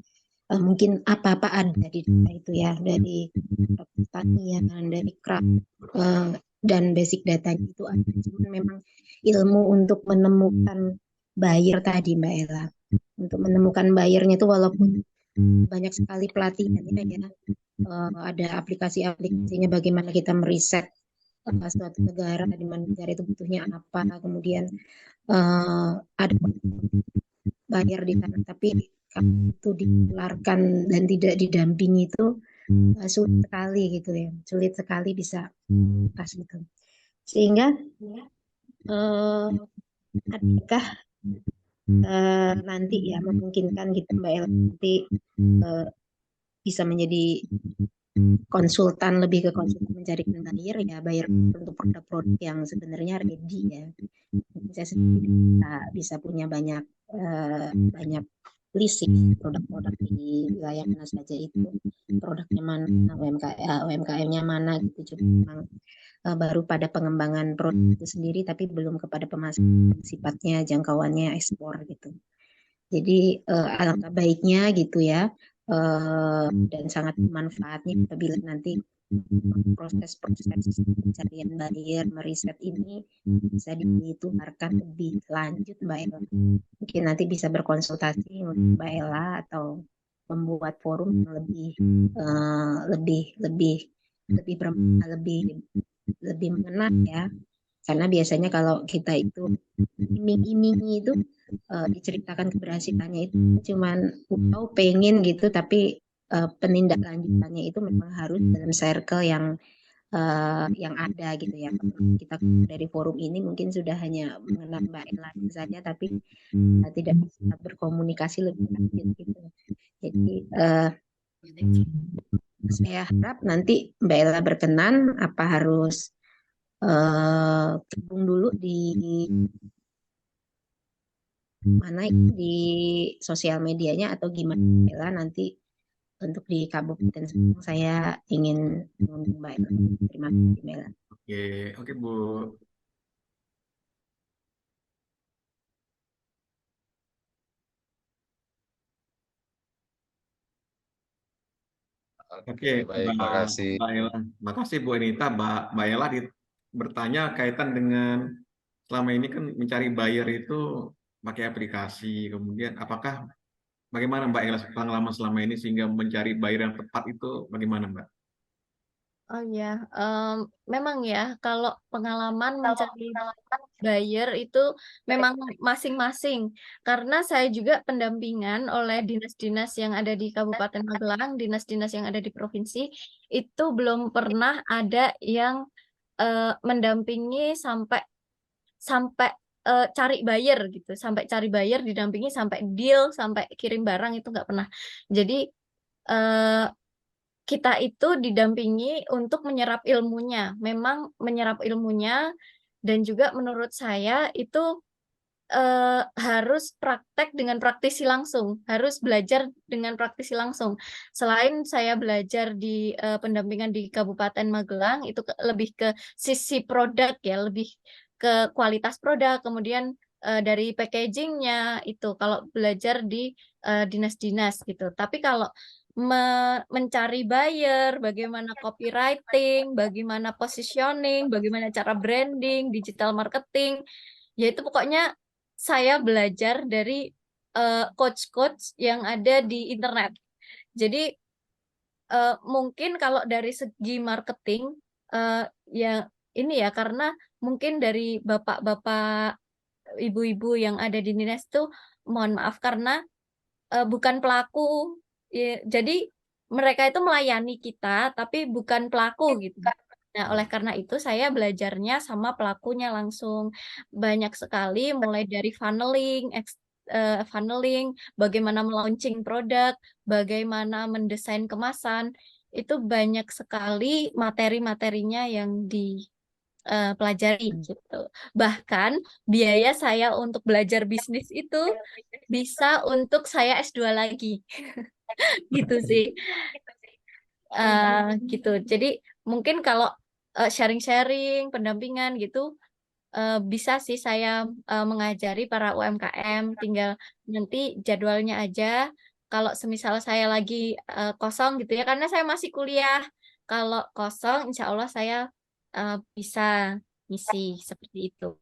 Mungkin apa-apa ada di desa itu ya, dari pertanian, dari dan basic datanya itu ada. Cuman memang ilmu untuk menemukan buyer tadi Mbak Ella. Untuk menemukan buyernya itu walaupun banyak sekali pelatihannya ya, ada aplikasi-aplikasinya bagaimana kita meriset suatu negara, di mana negara itu butuhnya apa, kemudian ada buyer di sana, tapi kalau itu dikeluarkan dan tidak didampingi itu sulit sekali gitu ya, sulit sekali bisa pas gitu. Sehingga adakah nanti ya memungkinkan gitu Mbak Ella nanti bisa menjadi konsultan, lebih ke konsultan mencarikan buyer ya, buyer untuk produk-produk yang sebenarnya ready ya. Saya sendiri bisa punya banyak list produk-produk di wilayah mana saja itu, produknya mana, UMKM-nya mana gitu. Cuma memang baru pada pengembangan produk itu sendiri, tapi belum kepada pemasaran sifatnya, jangkauannya ekspor gitu. Jadi alangkah baiknya gitu ya, dan sangat manfaatnya apabila nanti proses-proses pencarian buyer, meriset ini bisa ditularkan lebih lanjut Mbak Ella. Mungkin nanti bisa berkonsultasi dengan Mbak Ella atau membuat forum yang lebih mengena ya. Karena biasanya kalau kita itu iming-imingi itu diceritakan keberhasilannya itu cuman pengen gitu, tapi penindaklanjutannya itu memang harus dalam circle yang ada gitu ya. Kita dari forum ini mungkin sudah hanya mengenal Mbak Ella saja, tapi tidak bisa berkomunikasi lebih lanjut gitu. Jadi saya harap nanti Mbak Ella berkenan, apa harus gabung dulu di mana itu di sosial medianya atau gimana Mbak Ella nanti untuk di Kabupaten Serpong saya ingin mengundang Mbak Ella. Terima kasih Mbak Ella. Oke Bu. Oke, baik, makasih. Mbak Ella. Makasih Bu Anita. Mbak Ella bertanya kaitan dengan selama ini kan mencari buyer itu pakai aplikasi. Kemudian bagaimana Mbak Ella pengalaman selama ini sehingga mencari buyer yang tepat itu bagaimana Mbak? Oh ya, memang ya kalau pengalaman mencari buyer itu memang masing-masing. Karena saya juga pendampingan oleh dinas-dinas yang ada di Kabupaten Magelang, dinas-dinas yang ada di provinsi, itu belum pernah ada yang mendampingi sampai cari buyer gitu, sampai cari buyer didampingi sampai deal, sampai kirim barang itu nggak pernah. Jadi kita itu didampingi untuk menyerap ilmunya, memang menyerap ilmunya, dan juga menurut saya itu harus praktek dengan praktisi langsung, harus belajar dengan praktisi langsung. Selain saya belajar di pendampingan di Kabupaten Magelang, itu lebih ke sisi produk ya, lebih ke kualitas produk, kemudian dari packagingnya itu kalau belajar di dinas-dinas gitu. Tapi kalau mencari buyer, bagaimana copywriting, bagaimana positioning, bagaimana cara branding, digital marketing, yaitu pokoknya saya belajar dari coach-coach yang ada di internet. Jadi mungkin kalau dari segi marketing ya ini ya, karena mungkin dari bapak-bapak, ibu-ibu yang ada di dinas itu mohon maaf karena bukan pelaku. Jadi mereka itu melayani kita tapi bukan pelaku gitu. Nah, oleh karena itu saya belajarnya sama pelakunya langsung. Banyak sekali mulai dari funneling, bagaimana melaunching produk, bagaimana mendesain kemasan, itu banyak sekali materi-materinya yang dipelajari gitu. Bahkan biaya saya untuk belajar bisnis itu bisa untuk saya S2 lagi. Gitu sih. Gitu. Jadi mungkin kalau sharing-sharing, pendampingan gitu bisa sih saya mengajari para UMKM, tinggal nanti jadwalnya aja. Kalau semisal saya lagi kosong gitu ya, karena saya masih kuliah. Kalau kosong, insya Allah saya bisa ngisi seperti itu.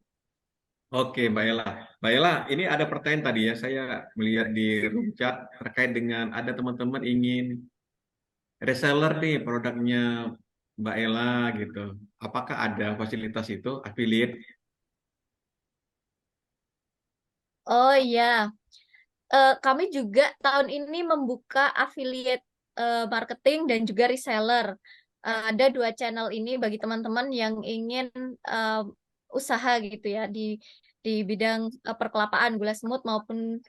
Oke, Mbak Ella. Mbak Ella, ini ada pertanyaan tadi ya. Saya melihat di room chat terkait dengan ada teman-teman ingin reseller nih produknya Mbak Ella gitu. Apakah ada fasilitas itu, affiliate? Oh iya, kami juga tahun ini membuka affiliate marketing dan juga reseller. Ada 2 channel ini bagi teman-teman yang ingin eh, usaha gitu ya di bidang perkelapaan, gula semut maupun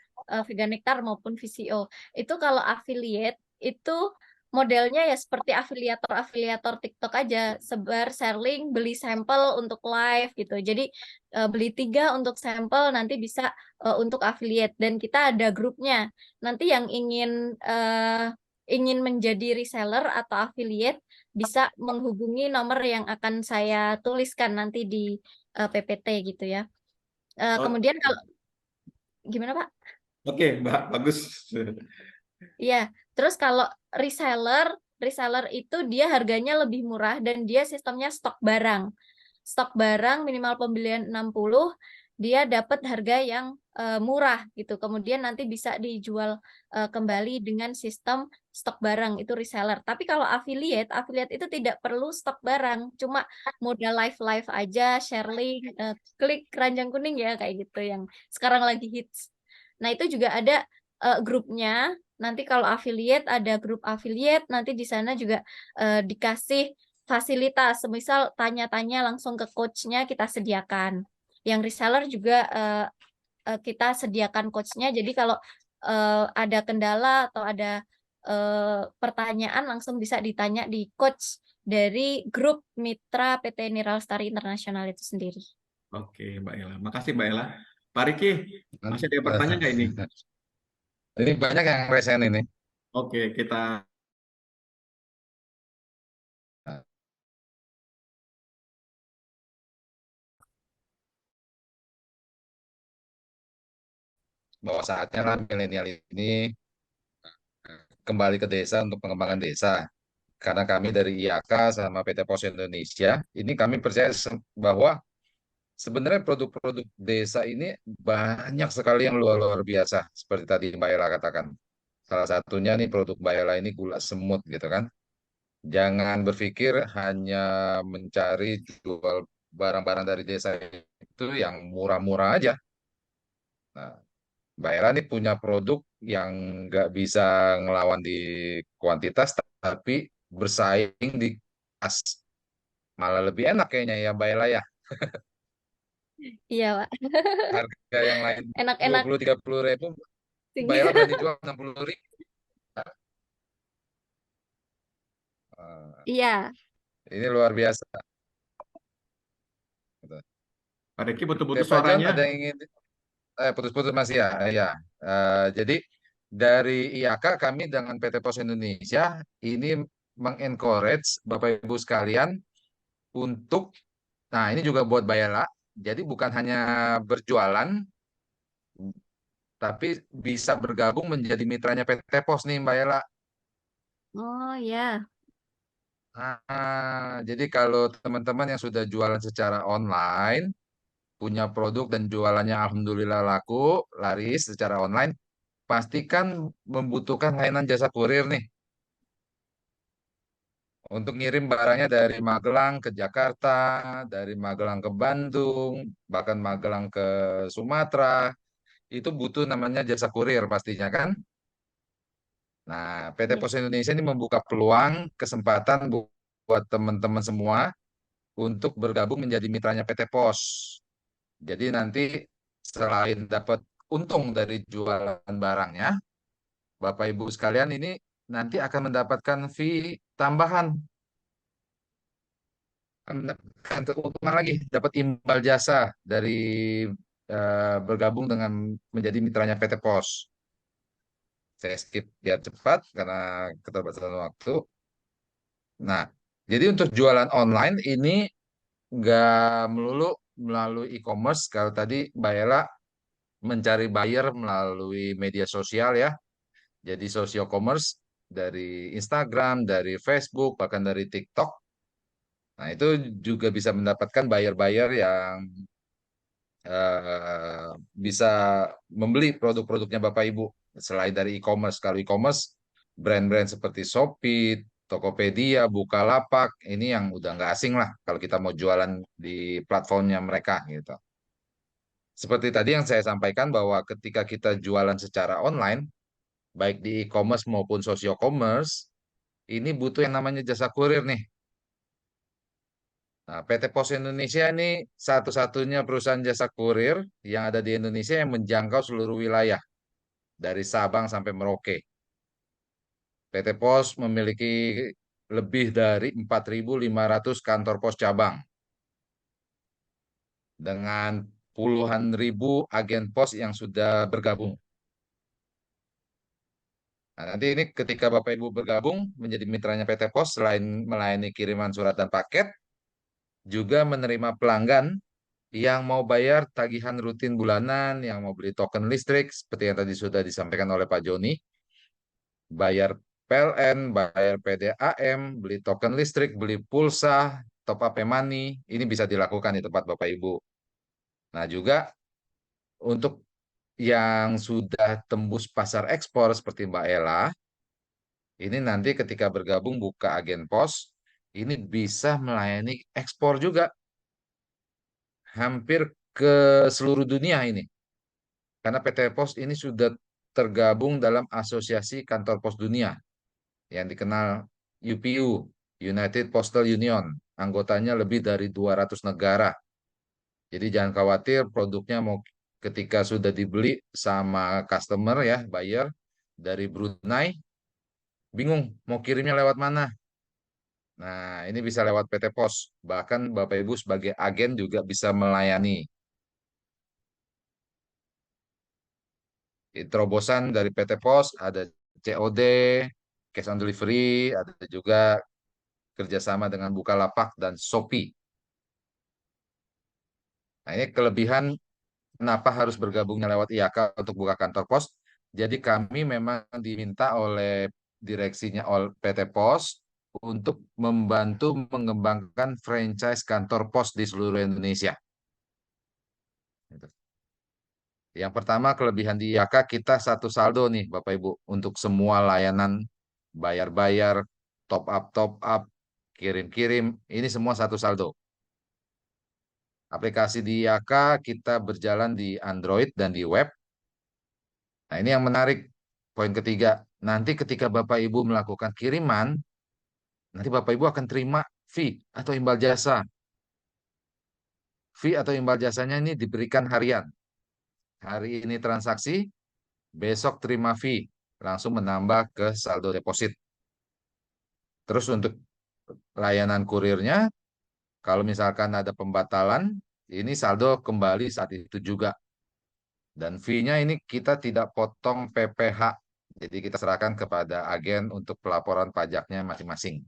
vegan nectar maupun VCO. Itu kalau affiliate itu modelnya ya seperti afiliator TikTok aja, sebar, share link, beli sampel untuk live gitu. Jadi beli 3 untuk sampel nanti bisa untuk affiliate dan kita ada grupnya. Nanti yang ingin menjadi reseller atau affiliate bisa menghubungi nomor yang akan saya tuliskan nanti di PPT gitu ya. Oh, Kemudian kalau gimana Pak? oke, Mbak, bagus. Iya, terus kalau reseller, reseller itu dia harganya lebih murah dan dia sistemnya stok barang. Stok barang minimal pembelian 60, dia dapat harga yang murah gitu. Kemudian nanti bisa dijual kembali dengan sistem stok barang itu reseller. Tapi kalau affiliate, affiliate itu tidak perlu stok barang, cuma modal live-live aja, share link, klik keranjang kuning ya kayak gitu yang sekarang lagi hits. Nah, itu juga ada grupnya. Nanti kalau affiliate ada grup affiliate, nanti di sana juga dikasih fasilitas, semisal tanya-tanya langsung ke coachnya kita sediakan. Yang reseller juga kita sediakan coachnya. Jadi kalau ada kendala atau ada pertanyaan langsung bisa ditanya di coach dari grup Mitra PT Nira Lestari Internasional itu sendiri. Oke, Mbak Ella. Makasih, Mbak Ella. Pak Riki, masih ada pertanyaan nggak ini? Ini banyak yang resen ini. Oke, kita Bahwa saatnya lah milenial ini kembali ke desa untuk pengembangan desa. Karena kami dari IAK sama PT Pos Indonesia, ini kami percaya bahwa sebenarnya produk-produk desa ini banyak sekali yang luar biasa. Seperti tadi Mbak Ella katakan. Salah satunya nih produk Mbak Ella ini gula semut gitu kan. Jangan berpikir hanya mencari jual barang-barang dari desa itu yang murah-murah aja. Nah, Mbak Era nih punya produk yang nggak bisa ngelawan di kuantitas, tapi bersaing di kas. Malah lebih enak kayaknya ya Mbak Ella ya. Iya, Pak. Harga yang lain dua Enak-enak puluh 30 ribu, Mbak tinggi. Ella berani jual 60 ribu. Iya. Ini luar biasa. Pak Riki Oke, putus-putus Pak John suaranya. ada yang ingin putus-putus masih ya? Ya. Jadi dari IAK kami dengan PT Pos Indonesia ini mengencourage Bapak Ibu sekalian untuk, nah ini juga buat Bayela, jadi bukan hanya berjualan, tapi bisa bergabung menjadi mitranya PT Pos nih Mbak Ella. Oh ya. Jadi kalau teman-teman yang sudah jualan secara online, punya produk dan jualannya alhamdulillah laku, laris secara online, pastikan membutuhkan layanan jasa kurir nih. Untuk ngirim barangnya dari Magelang ke Jakarta, dari Magelang ke Bandung, bahkan Magelang ke Sumatera, itu butuh namanya jasa kurir pastinya kan. Nah, PT Iya. Pos Indonesia ini membuka peluang, kesempatan buat teman-teman semua untuk bergabung menjadi mitranya PT Pos. Jadi nanti selain dapat untung dari jualan barangnya, Bapak Ibu sekalian ini nanti akan mendapatkan fee tambahan, akan keuntungan lagi, dapat imbal jasa dari bergabung dengan menjadi mitranya PT Pos. Saya skip biar cepat karena keterbatasan waktu. Nah, jadi untuk jualan online ini nggak melulu melalui e-commerce. Kalau tadi Mbak Ella mencari buyer melalui media sosial ya. Jadi social commerce dari Instagram, dari Facebook, bahkan dari TikTok. Nah, itu juga bisa mendapatkan buyer-buyer yang bisa membeli produk-produknya Bapak Ibu. Selain dari e-commerce, kalau e-commerce, brand-brand seperti Shopee, Tokopedia, Bukalapak, ini yang udah nggak asing lah kalau kita mau jualan di platformnya mereka gitu. Seperti tadi yang saya sampaikan bahwa ketika kita jualan secara online, baik di e-commerce maupun sosio-commerce, ini butuh yang namanya jasa kurir nih. Nah, PT Pos Indonesia ini satu-satunya perusahaan jasa kurir yang ada di Indonesia yang menjangkau seluruh wilayah, dari Sabang sampai Merauke. PT Pos memiliki lebih dari 4.500 kantor pos cabang, dengan puluhan ribu agen pos yang sudah bergabung. Nah, nanti ini ketika Bapak Ibu bergabung menjadi mitranya PT Pos, selain melayani kiriman surat dan paket, juga menerima pelanggan yang mau bayar tagihan rutin bulanan, yang mau beli token listrik, seperti yang tadi sudah disampaikan oleh Pak Joni, bayar PLN, bayar PDAM, beli token listrik, beli pulsa, top up e-money, ini bisa dilakukan di tempat Bapak Ibu. Nah, juga untuk yang sudah tembus pasar ekspor seperti Mbak Ella, ini nanti ketika bergabung buka agen pos, ini bisa melayani ekspor juga, hampir ke seluruh dunia ini. Karena PT Pos ini sudah tergabung dalam Asosiasi Kantor Pos Dunia yang dikenal UPU, United Postal Union. Anggotanya lebih dari 200 negara. Jadi jangan khawatir produknya mau ketika sudah dibeli sama customer ya, buyer dari Brunei, bingung mau kirimnya lewat mana. Nah, ini bisa lewat PT Pos. Bahkan Bapak Ibu sebagai agen juga bisa melayani. Terobosan dari PT Pos ada COD, cash on delivery, ada juga kerjasama dengan Bukalapak dan Shopee. Nah, ini kelebihan kenapa harus bergabungnya lewat IAK untuk buka kantor pos. Jadi kami memang diminta oleh direksinya PT Pos untuk membantu mengembangkan franchise kantor pos di seluruh Indonesia. Gitu. Yang pertama, kelebihan di IAK kita satu saldo nih Bapak Ibu untuk semua layanan bayar-bayar, top up, kirim-kirim, ini semua satu saldo. Aplikasi di IAK kita berjalan di Android dan di web. Nah, ini yang menarik. Poin ketiga, nanti ketika Bapak Ibu melakukan kiriman, nanti Bapak Ibu akan terima fee atau imbal jasa. Fee atau imbal jasanya ini diberikan harian. Hari ini transaksi, besok terima fee, langsung menambah ke saldo deposit. Terus untuk layanan kurirnya, kalau misalkan ada pembatalan, ini saldo kembali saat itu juga. Dan fee-nya ini kita tidak potong PPh. Jadi kita serahkan kepada agen untuk pelaporan pajaknya masing-masing.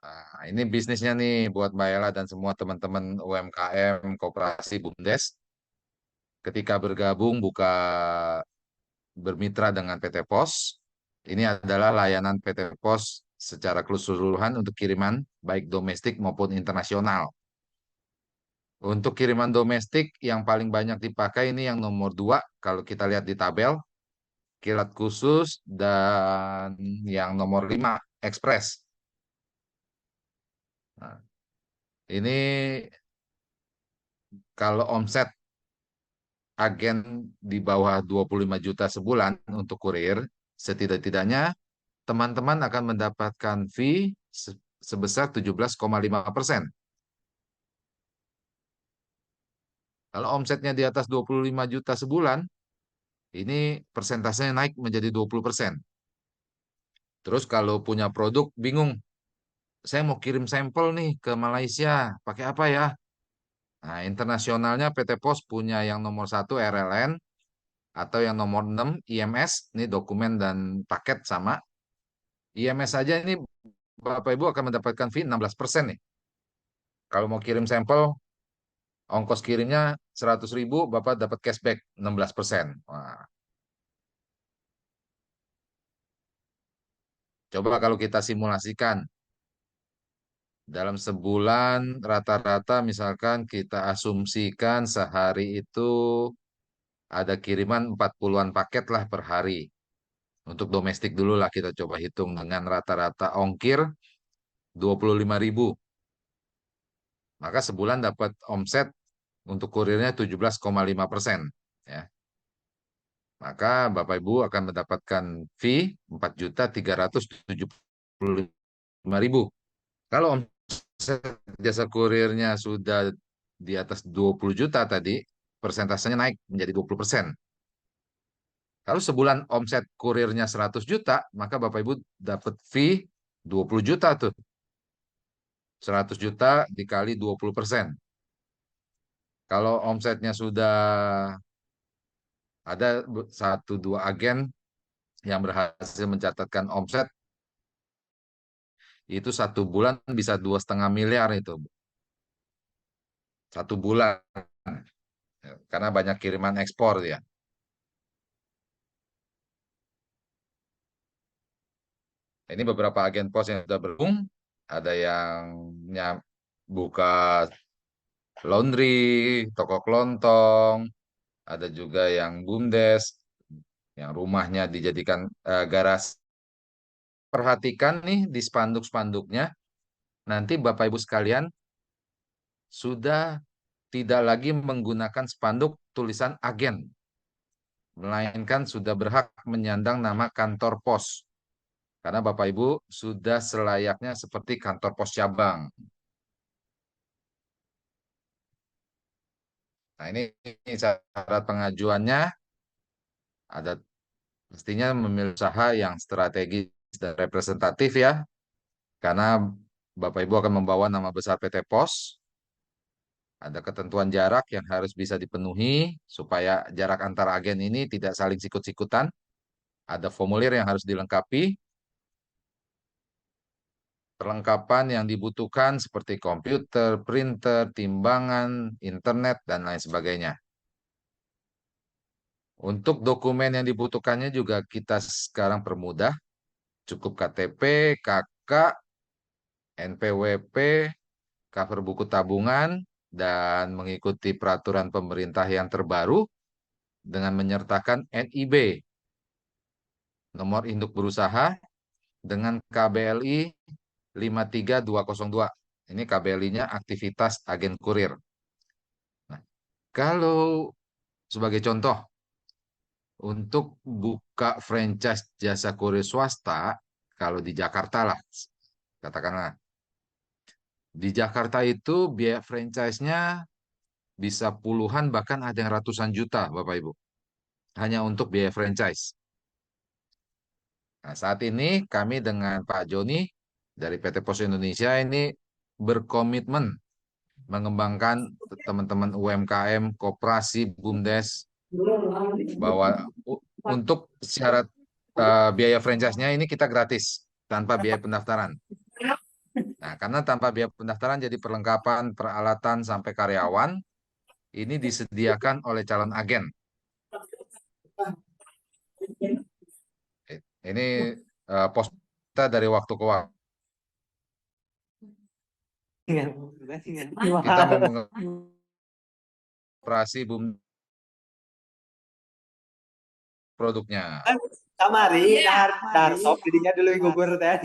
Nah, ini bisnisnya nih buat Mbak Ella dan semua teman-teman UMKM, Koperasi, BUMDes. Ketika bergabung buka bermitra dengan PT Pos, ini adalah layanan PT Pos secara keseluruhan untuk kiriman baik domestik maupun internasional. Untuk kiriman domestik yang paling banyak dipakai ini yang nomor 2, kalau kita lihat di tabel, kilat khusus, dan yang nomor 5, ekspres. Nah, ini kalau omset agen di bawah 25 juta sebulan untuk kurir, setidak-tidaknya teman-teman akan mendapatkan fee sebesar 17,5%. Kalau omsetnya di atas 25 juta sebulan, ini persentasenya naik menjadi 20%. Terus kalau punya produk, bingung, saya mau kirim sampel nih ke Malaysia, pakai apa ya? Nah, internasionalnya PT Pos punya yang nomor 1 RLN, atau yang nomor 6 IMS, ini dokumen dan paket sama. IMS saja ini Bapak Ibu akan mendapatkan fee 16% nih. Kalau mau kirim sampel, ongkos kirimnya 100.000, Bapak dapat cashback 16%. Wah. Coba kalau kita simulasikan, dalam sebulan rata-rata misalkan kita asumsikan sehari itu ada kiriman 40-an paket lah per hari. Untuk domestik dulu lah kita coba hitung dengan rata-rata ongkir 25.000. Maka sebulan dapat omset untuk kurirnya 17,5%. Ya. Maka Bapak Ibu akan mendapatkan fee 4.375.000. Kalau omset jasa kurirnya sudah di atas 20 juta tadi, persentasenya naik menjadi 20%. Kalau sebulan omset kurirnya 100 juta, maka Bapak Ibu dapat fee 20 juta tuh. 100 juta dikali 20%. Kalau omsetnya sudah ada satu dua agen yang berhasil mencatatkan omset, itu satu bulan bisa 2,5 miliar itu. Satu bulan. Karena banyak kiriman ekspor ya. Ini beberapa agen pos yang sudah bergabung, ada yang buka laundry, toko kelontong, ada juga yang BUMDes, yang rumahnya dijadikan garasi. Perhatikan nih di spanduk-spanduknya, nanti Bapak Ibu sekalian sudah tidak lagi menggunakan spanduk tulisan agen, melainkan sudah berhak menyandang nama kantor pos. Karena Bapak Ibu sudah selayaknya seperti kantor pos cabang. Nah, ini syarat pengajuannya, ada mestinya memilih usaha yang strategis dan representatif ya, karena Bapak Ibu akan membawa nama besar PT Pos. Ada ketentuan jarak yang harus bisa dipenuhi supaya jarak antar agen ini tidak saling sikut-sikutan. Ada formulir yang harus dilengkapi. Perlengkapan yang dibutuhkan seperti komputer, printer, timbangan, internet, dan lain sebagainya. Untuk dokumen yang dibutuhkannya juga kita sekarang permudah. Cukup KTP, KK, NPWP, cover buku tabungan, dan mengikuti peraturan pemerintah yang terbaru dengan menyertakan NIB, nomor induk berusaha, dengan KBLI 53202. Ini KBLI-nya aktivitas agen kurir. Nah, kalau sebagai contoh, untuk buka franchise jasa kurir swasta, kalau di Jakarta lah, katakanlah, di Jakarta itu biaya franchise-nya bisa puluhan bahkan ada yang ratusan juta Bapak Ibu. Hanya untuk biaya franchise. Nah, saat ini kami dengan Pak Joni dari PT Pos Indonesia ini berkomitmen mengembangkan teman-teman UMKM, koperasi, BUMDes, bahwa untuk syarat biaya franchise-nya ini kita gratis, tanpa biaya pendaftaran. Nah, karena tanpa biaya pendaftaran jadi perlengkapan, peralatan, sampai karyawan, ini disediakan oleh calon agen. Ini pos kita dari waktu ke waktu. Kita mau mengoperasi BUM produknya. Kamari dahar sop jadinya dulu gugur teh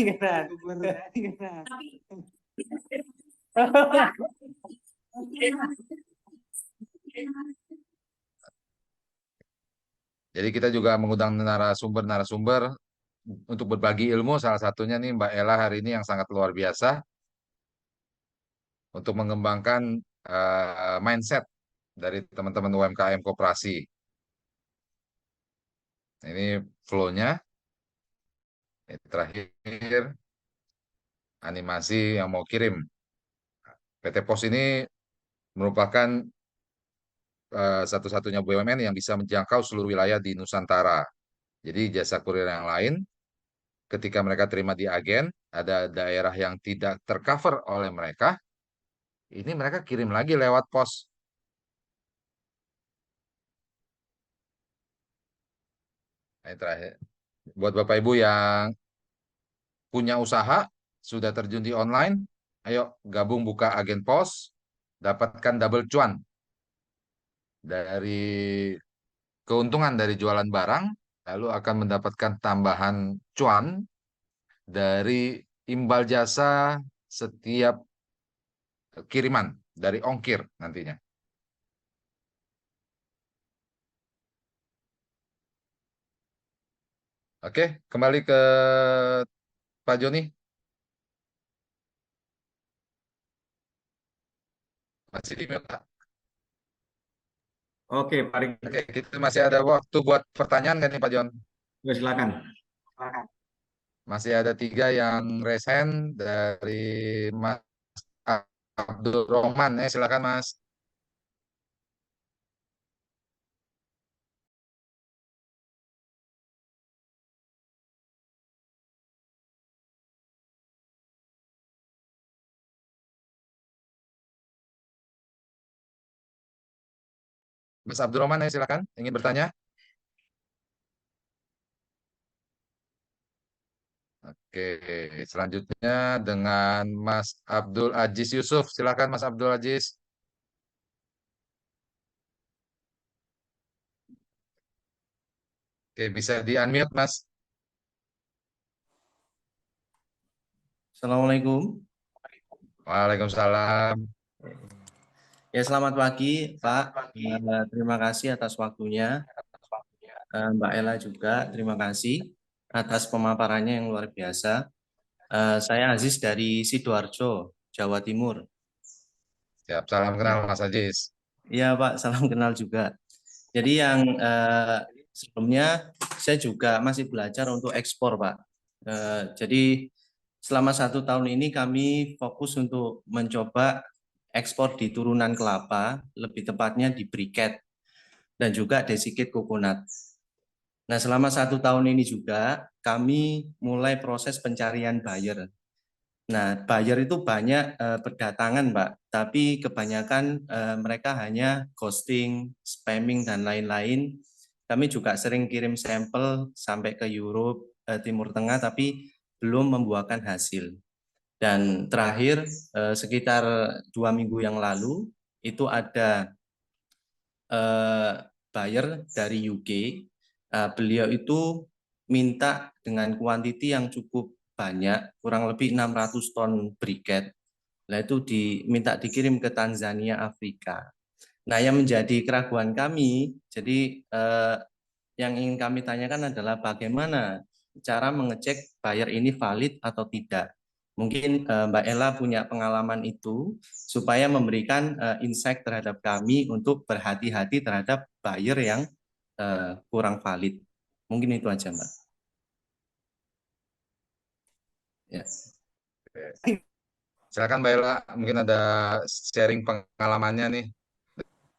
Jadi kita juga mengundang narasumber untuk berbagi ilmu. Salah satunya nih Mbak Ella hari ini yang sangat luar biasa untuk mengembangkan mindset dari teman-teman UMKM koperasi. Ini flow-nya. Terakhir, animasi yang mau kirim. PT Pos ini merupakan satu-satunya BUMN yang bisa menjangkau seluruh wilayah di Nusantara. Jadi jasa kurir yang lain, ketika mereka terima di agen, ada daerah yang tidak tercover oleh mereka, ini mereka kirim lagi lewat pos. Nah, terakhir, buat Bapak Ibu yang punya usaha, sudah terjun di online, ayo gabung buka agen pos, dapatkan double cuan dari keuntungan dari jualan barang, lalu akan mendapatkan tambahan cuan dari imbal jasa setiap kiriman dari ongkir nantinya. Oke, kembali ke Pak Joni. Masih di mute, Pak. Oke, Pak Riki. Oke, kita masih ada waktu buat pertanyaan kan nih Pak Jon? Ya, silakan. Masih ada 3 yang resen dari Mas Abdul Rohman. Silakan Mas. Mas Abdul Rohman, silakan. Ingin bertanya? Oke, selanjutnya dengan Mas Abdul Aziz Yusuf. Silakan Mas Abdul Aziz. Oke, bisa di-unmute Mas. Assalamualaikum. Waalaikumsalam. Ya, selamat pagi, Pak. Terima kasih atas waktunya. Mbak Ella juga, terima kasih atas pemaparannya yang luar biasa. Saya Aziz dari Sidoarjo, Jawa Timur. Siap, salam kenal Mas Aziz. Iya, Pak, salam kenal juga. Jadi yang sebelumnya saya juga masih belajar untuk ekspor, Pak. Jadi selama 1 tahun ini kami fokus untuk mencoba ekspor di turunan kelapa, lebih tepatnya di briket dan juga desikit coconut. Nah, selama 1 tahun ini juga kami mulai proses pencarian buyer. Nah, buyer itu banyak berdatangan, Pak, tapi kebanyakan mereka hanya ghosting, spamming, dan lain-lain. Kami juga sering kirim sampel sampai ke Europe, Timur Tengah, tapi belum membuahkan hasil. Dan terakhir, sekitar 2 minggu yang lalu, itu ada buyer dari UK. Beliau itu minta dengan kuantiti yang cukup banyak, kurang lebih 600 ton briket. Nah, itu diminta dikirim ke Tanzania, Afrika. Nah, yang menjadi keraguan kami, jadi yang ingin kami tanyakan adalah bagaimana cara mengecek buyer ini valid atau tidak. Mungkin Mbak Ella punya pengalaman itu supaya memberikan insight terhadap kami untuk berhati-hati terhadap buyer yang kurang valid. Mungkin itu aja, Mbak. Ya. Silakan Mbak Ella, mungkin ada sharing pengalamannya nih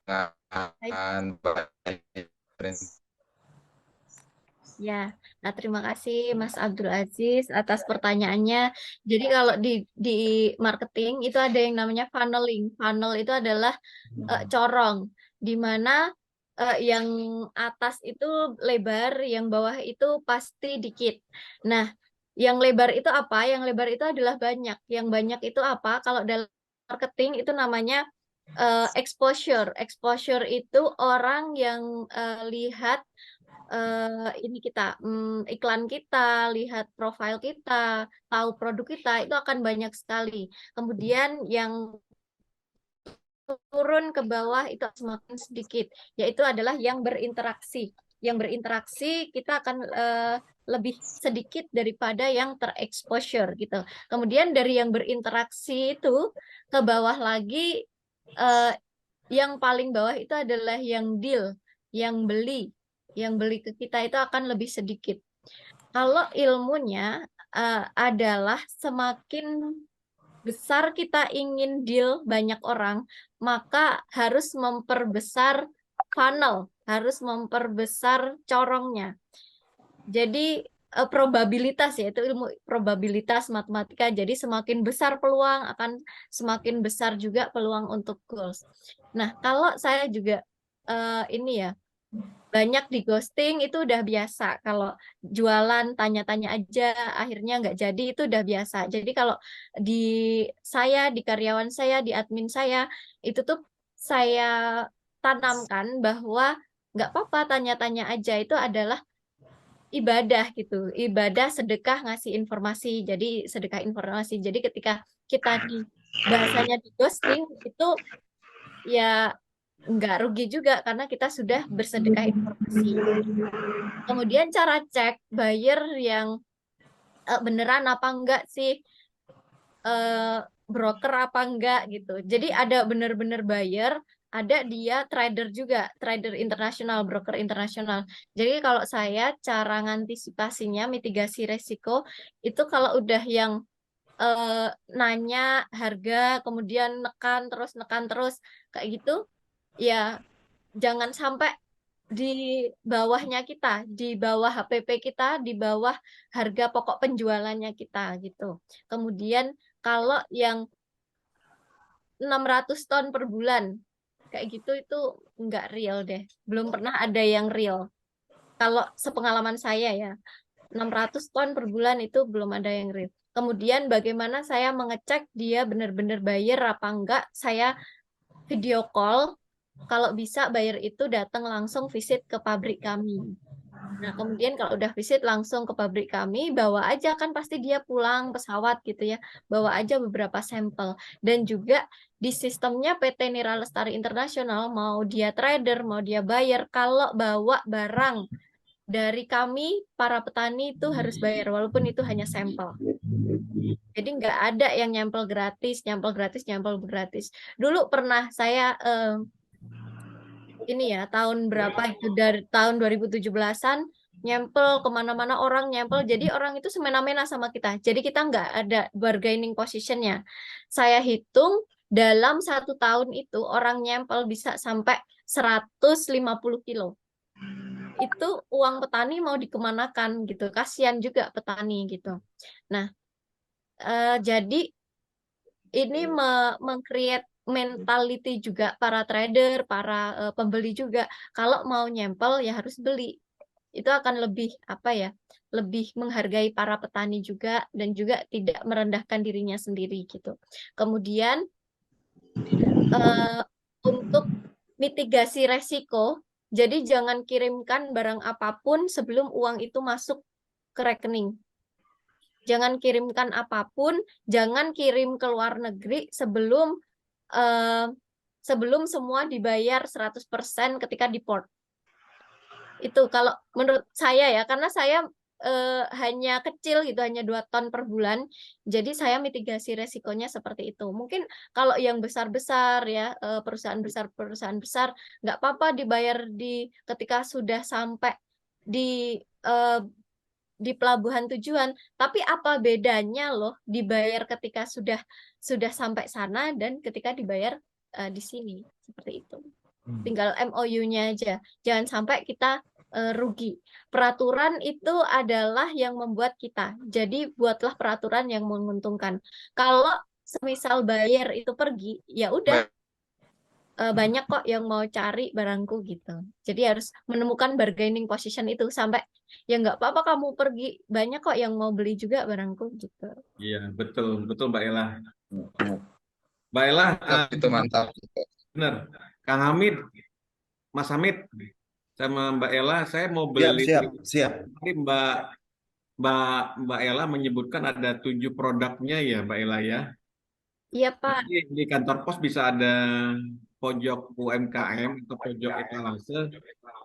dengan Ya, nah terima kasih Mas Abdul Aziz atas pertanyaannya. Jadi kalau di marketing itu ada yang namanya funneling. Funnel itu adalah corong, di mana yang atas itu lebar, yang bawah itu pasti dikit. Nah, yang lebar itu apa? Yang lebar itu adalah banyak. Yang banyak itu apa? Kalau dalam marketing itu namanya exposure. Exposure itu orang yang lihat ini kita iklan kita, lihat profil kita, tahu produk kita, itu akan banyak sekali. Kemudian yang turun ke bawah itu semakin sedikit, yaitu adalah yang berinteraksi. Yang berinteraksi kita akan lebih sedikit daripada yang terexposure gitu. Kemudian dari yang berinteraksi itu ke bawah lagi, yang paling bawah itu adalah yang deal, yang beli. Yang beli ke kita itu akan lebih sedikit. Kalau ilmunya adalah semakin besar kita ingin deal banyak orang, maka harus memperbesar funnel, harus memperbesar corongnya. Jadi probabilitas, yaitu ilmu probabilitas matematika. Jadi semakin besar peluang akan semakin besar juga peluang untuk goals. Nah, kalau saya juga ini ya, banyak di ghosting itu udah biasa. Kalau jualan tanya-tanya aja akhirnya nggak jadi itu udah biasa. Jadi kalau di karyawan saya, di admin saya itu tuh saya tanamkan bahwa nggak apa-apa tanya-tanya aja itu adalah ibadah gitu. Ibadah sedekah ngasih informasi. Jadi sedekah informasi. Jadi ketika kita bahasanya di ghosting itu ya nggak rugi juga karena kita sudah bersedekah informasi. Kemudian cara cek buyer yang beneran apa enggak sih, broker apa enggak gitu. Jadi ada bener-bener buyer, ada dia trader juga, trader internasional, broker internasional. Jadi kalau saya cara ngantisipasinya, mitigasi resiko itu kalau udah yang nanya harga, kemudian nekan terus kayak gitu. Ya, jangan sampai di bawahnya kita, di bawah HPP kita, di bawah harga pokok penjualannya kita gitu. Kemudian kalau yang 600 ton per bulan, kayak gitu itu nggak real deh. Belum pernah ada yang real. Kalau sepengalaman saya ya, 600 ton per bulan itu belum ada yang real. Kemudian bagaimana saya mengecek dia benar-benar buyer apa enggak, saya video call. Kalau bisa buyer itu datang langsung visit ke pabrik kami. Nah, kemudian kalau udah visit langsung ke pabrik kami, bawa aja kan pasti dia pulang pesawat gitu ya. Bawa aja beberapa sampel. Dan juga di sistemnya PT Nira Lestari Internasional, mau dia trader, mau dia buyer, kalau bawa barang dari kami, para petani itu harus bayar, walaupun itu hanya sampel. Jadi nggak ada yang nyampel gratis, nyampel gratis, nyampel gratis. Dulu pernah saya ini ya tahun berapa itu dari tahun 2017-an nyampel kemana-mana orang nyampel, jadi orang itu semena-mena sama kita, jadi kita nggak ada bargaining positionnya. Saya hitung dalam 1 tahun itu orang nyampel bisa sampai 150 kilo. Itu uang petani mau dikemanakan gitu, kasihan juga petani gitu. Nah, jadi ini meng-create mentality juga para trader, para pembeli juga. Kalau mau nyempel ya harus beli. Itu akan lebih apa ya? Lebih menghargai para petani juga dan juga tidak merendahkan dirinya sendiri gitu. Kemudian untuk mitigasi resiko, jadi jangan kirimkan barang apapun sebelum uang itu masuk ke rekening. Jangan kirimkan apapun, jangan kirim ke luar negeri sebelum semua dibayar 100% ketika di port. Itu kalau menurut saya ya, karena saya hanya kecil gitu, hanya 2 ton per bulan, jadi saya mitigasi resikonya seperti itu. Mungkin kalau yang besar-besar ya, perusahaan besar, nggak apa-apa dibayar ketika sudah sampai di pelabuhan tujuan, tapi apa bedanya loh dibayar ketika sudah sampai sana dan ketika dibayar di sini, seperti itu. Tinggal MOU-nya aja, jangan sampai kita rugi. Peraturan itu adalah yang membuat kita, jadi buatlah peraturan yang menguntungkan. Kalau semisal buyer itu pergi, ya udah banyak kok yang mau cari barangku gitu. Jadi harus menemukan bargaining position itu sampai ya nggak apa-apa kamu pergi, banyak kok yang mau beli juga barangku gitu. Iya, betul Mbak Ella. Mbak Ella, itu mantap. Benar. Kang Hamid, Mas Hamid, sama Mbak Ella, saya mau beli. Siap. Tadi Mbak Ella menyebutkan ada 7 produknya ya, Mbak Ella ya. Iya Pak. Jadi di kantor pos bisa ada pojok UMKM atau pojok etalase,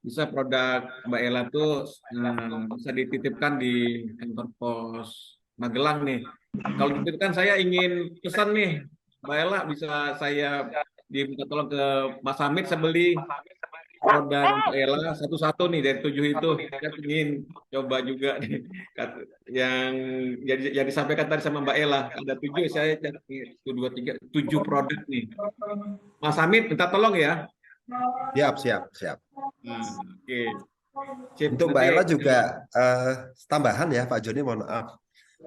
bisa produk Mbak Ella tuh bisa dititipkan di kantor pos Magelang nih. Kalau dititipkan saya ingin pesan nih, Mbak Ella bisa saya diminta tolong ke Mas Hamid, saya beli produk Mbak Ella satu-satu nih dari 7 itu. Saya ingin coba juga nih yang jadi disampaikan tadi sama Mbak Ella, ada 7, saya 1, 2, 3, 7 produk nih. Mas Hamid minta tolong ya. Siap. Oke. Untuk Mbak Ella juga tambahan ya Pak Joni, mohon maaf.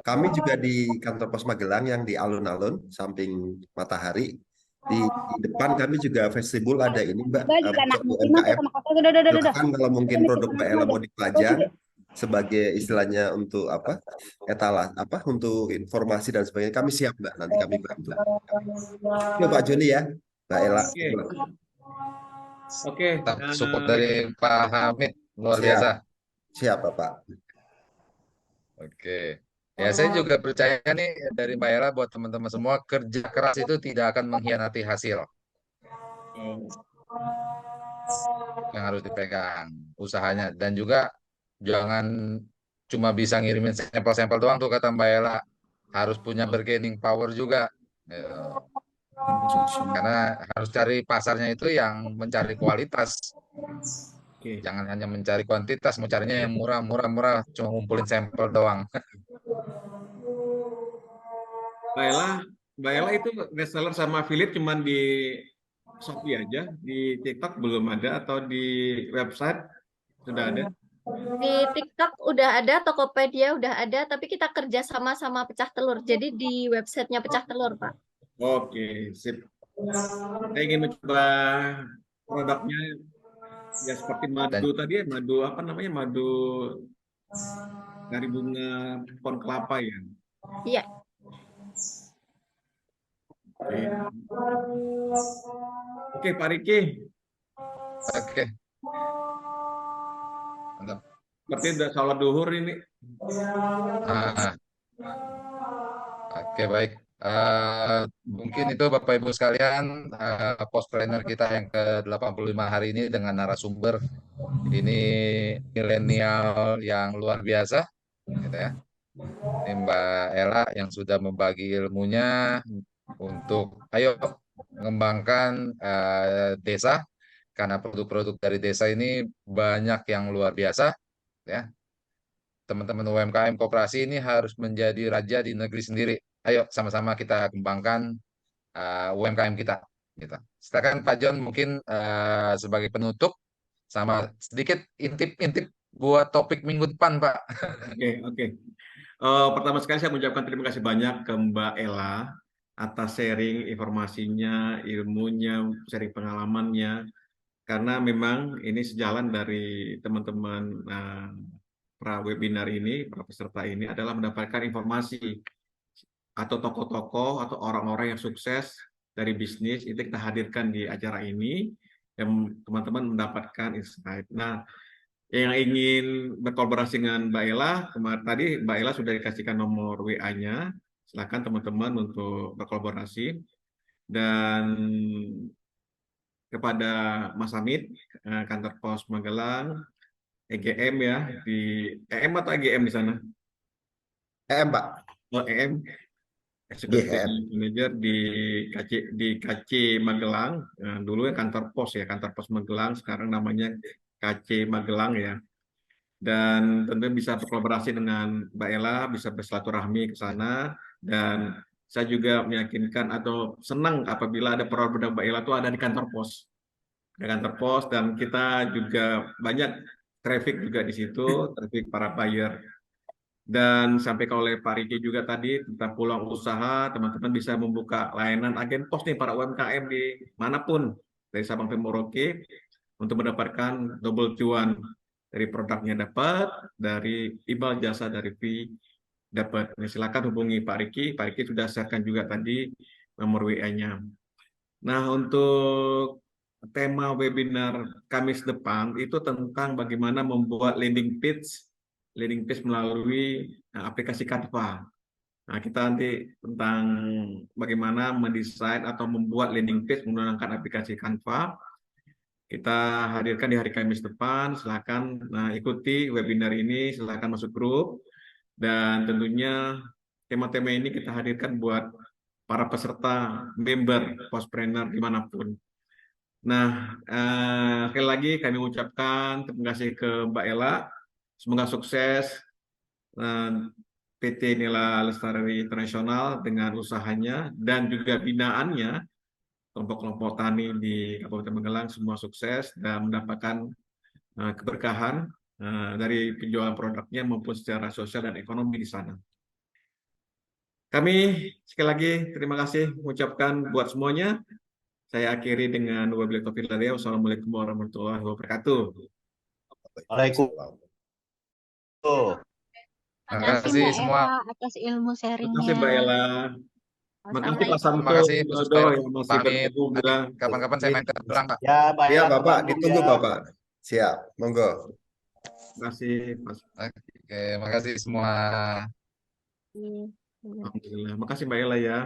Kami juga di kantor pos Magelang yang di alun-alun samping Matahari di depan kami juga festival ada ini Mbak, juga anak untuk muslimah tuh UMKM. sama kakak udah Silakan kalau mungkin produk Mbak Ella mau dipajang sebagai istilahnya untuk apa, etalase apa, untuk informasi dan sebagainya, kami siap Mbak, nanti kami bantu. Itu Pak Joni ya, Mbak Ella. Oke. Support dari Pak Hamid luar biasa. Siap Bapak. Oke. Ya, saya juga percaya nih dari Mbak Ella buat teman-teman semua, kerja keras itu tidak akan mengkhianati hasil. Yang harus dipegang usahanya, dan juga jangan cuma bisa ngirimin sampel-sampel doang tuh kata Mbak Ella, harus punya bargaining power juga. Karena harus cari pasarnya itu yang mencari kualitas. Jangan hanya mencari kuantitas, mau carinya yang murah, cuma ngumpulin sampel doang. Mbak Ella itu reseller sama affiliate cuman di Shopee aja, di TikTok belum ada, atau di website sudah ada? Di TikTok udah ada, Tokopedia udah ada, tapi kita kerja sama Pecah Telur. Jadi di websitenya Pecah Telur, Pak. Oke, sip. Saya ingin mencoba produknya ya seperti madu tadi ya, madu apa namanya, madu dari bunga pohon kelapa ya. Iya. Oke, Pak Riki. Oke. Mantap. Berarti udah sholat duhur ini. Oke, baik. Mungkin itu Bapak Ibu sekalian, post-trainer kita yang ke-85 hari ini dengan narasumber ini milenial yang luar biasa, gitu ya. Ini Mbak Ella yang sudah membagi ilmunya untuk ayo mengembangkan desa, karena produk-produk dari desa ini banyak yang luar biasa, ya. Teman-teman UMKM koperasi ini harus menjadi raja di negeri sendiri. Ayo sama-sama kita kembangkan UMKM kita. Gitu. Silakan Pak John mungkin sebagai penutup sama sedikit intip-intip buat topik minggu depan, Pak. Oke. Pertama sekali saya mengucapkan terima kasih banyak ke Mbak Ella atas sharing informasinya, ilmunya, sharing pengalamannya. Karena memang ini sejalan dari teman-teman pra webinar ini, para peserta ini adalah mendapatkan informasi atau tokoh-tokoh atau orang-orang yang sukses dari bisnis itu kita hadirkan di acara ini dan teman-teman mendapatkan insight. Nah, yang ingin berkolaborasi dengan Mbak Ella, kemarin tadi Mbak Ella sudah dikasihkan nomor WA-nya. Silakan teman-teman untuk berkolaborasi. Dan kepada Mas Hamid, kantor pos Magelang, EGM ya, di EM atau EGM di sana? EM, Pak. Oh, EM. Executive Manager di KC Magelang. Nah, dulu ya kantor pos Magelang, sekarang namanya KC Magelang ya. Dan tentu bisa berkolaborasi dengan Mbak Ella, bisa bersilaturahmi ke sana. Dan saya juga meyakinkan atau senang apabila ada produk Mbak Ella itu ada di kantor pos. Di kantor pos, dan kita juga banyak traffic juga di situ, traffic para buyer. Dan sampaikan oleh Pak Riki juga tadi tentang peluang usaha, teman-teman bisa membuka layanan agen pos nih para UMKM di manapun dari Sabang sampai Merauke untuk mendapatkan double cuan, dari produknya dapat, dari imbal jasa dari fee dapat. Nah, silakan hubungi Pak Riki. Pak Riki sudah sharekan juga tadi nomor WA-nya. Nah, untuk tema webinar Kamis depan itu tentang bagaimana membuat landing page melalui aplikasi Canva. Nah, kita nanti tentang bagaimana mendesain atau membuat landing page menggunakan aplikasi Canva. Kita hadirkan di hari Kamis depan. Silakan ikuti webinar ini, silakan masuk grup. Dan tentunya tema-tema ini kita hadirkan buat para peserta member Postpreneur dimanapun. Nah, sekali lagi kami ucapkan terima kasih ke Mbak Ella. Semoga sukses PT Nila Lestari Internasional dengan usahanya dan juga binaannya, kelompok-kelompok tani di Kabupaten Magelang semua sukses dan mendapatkan keberkahan dari penjualan produknya maupun secara sosial dan ekonomi di sana. Kami sekali lagi terima kasih mengucapkan buat semuanya. saya akhiri dengan wabillahi taufiq wal hidayah. Wassalamualaikum warahmatullahi wabarakatuh. Waalaikumsalam. Terima Makasih kasih Mbak semua. Ella atas ilmu Terima kasih sharingnya. Mbak Ella. Makasih Pak Assalamualaikum. Terima kasih Samsul Bu Dodo Sukaira. yang masih Pamit. bergabung Nanti juga. kapan-kapan saya main ke Tangerang, Pak. Ya, Mbak Iya, Ella Bapak, terbang dulu ditunggu ya. Bapak. Siap, monggo. Terima kasih, Mas. Oke, makasih semua. Iya. Alhamdulillah. Makasih Mbak Ella ya.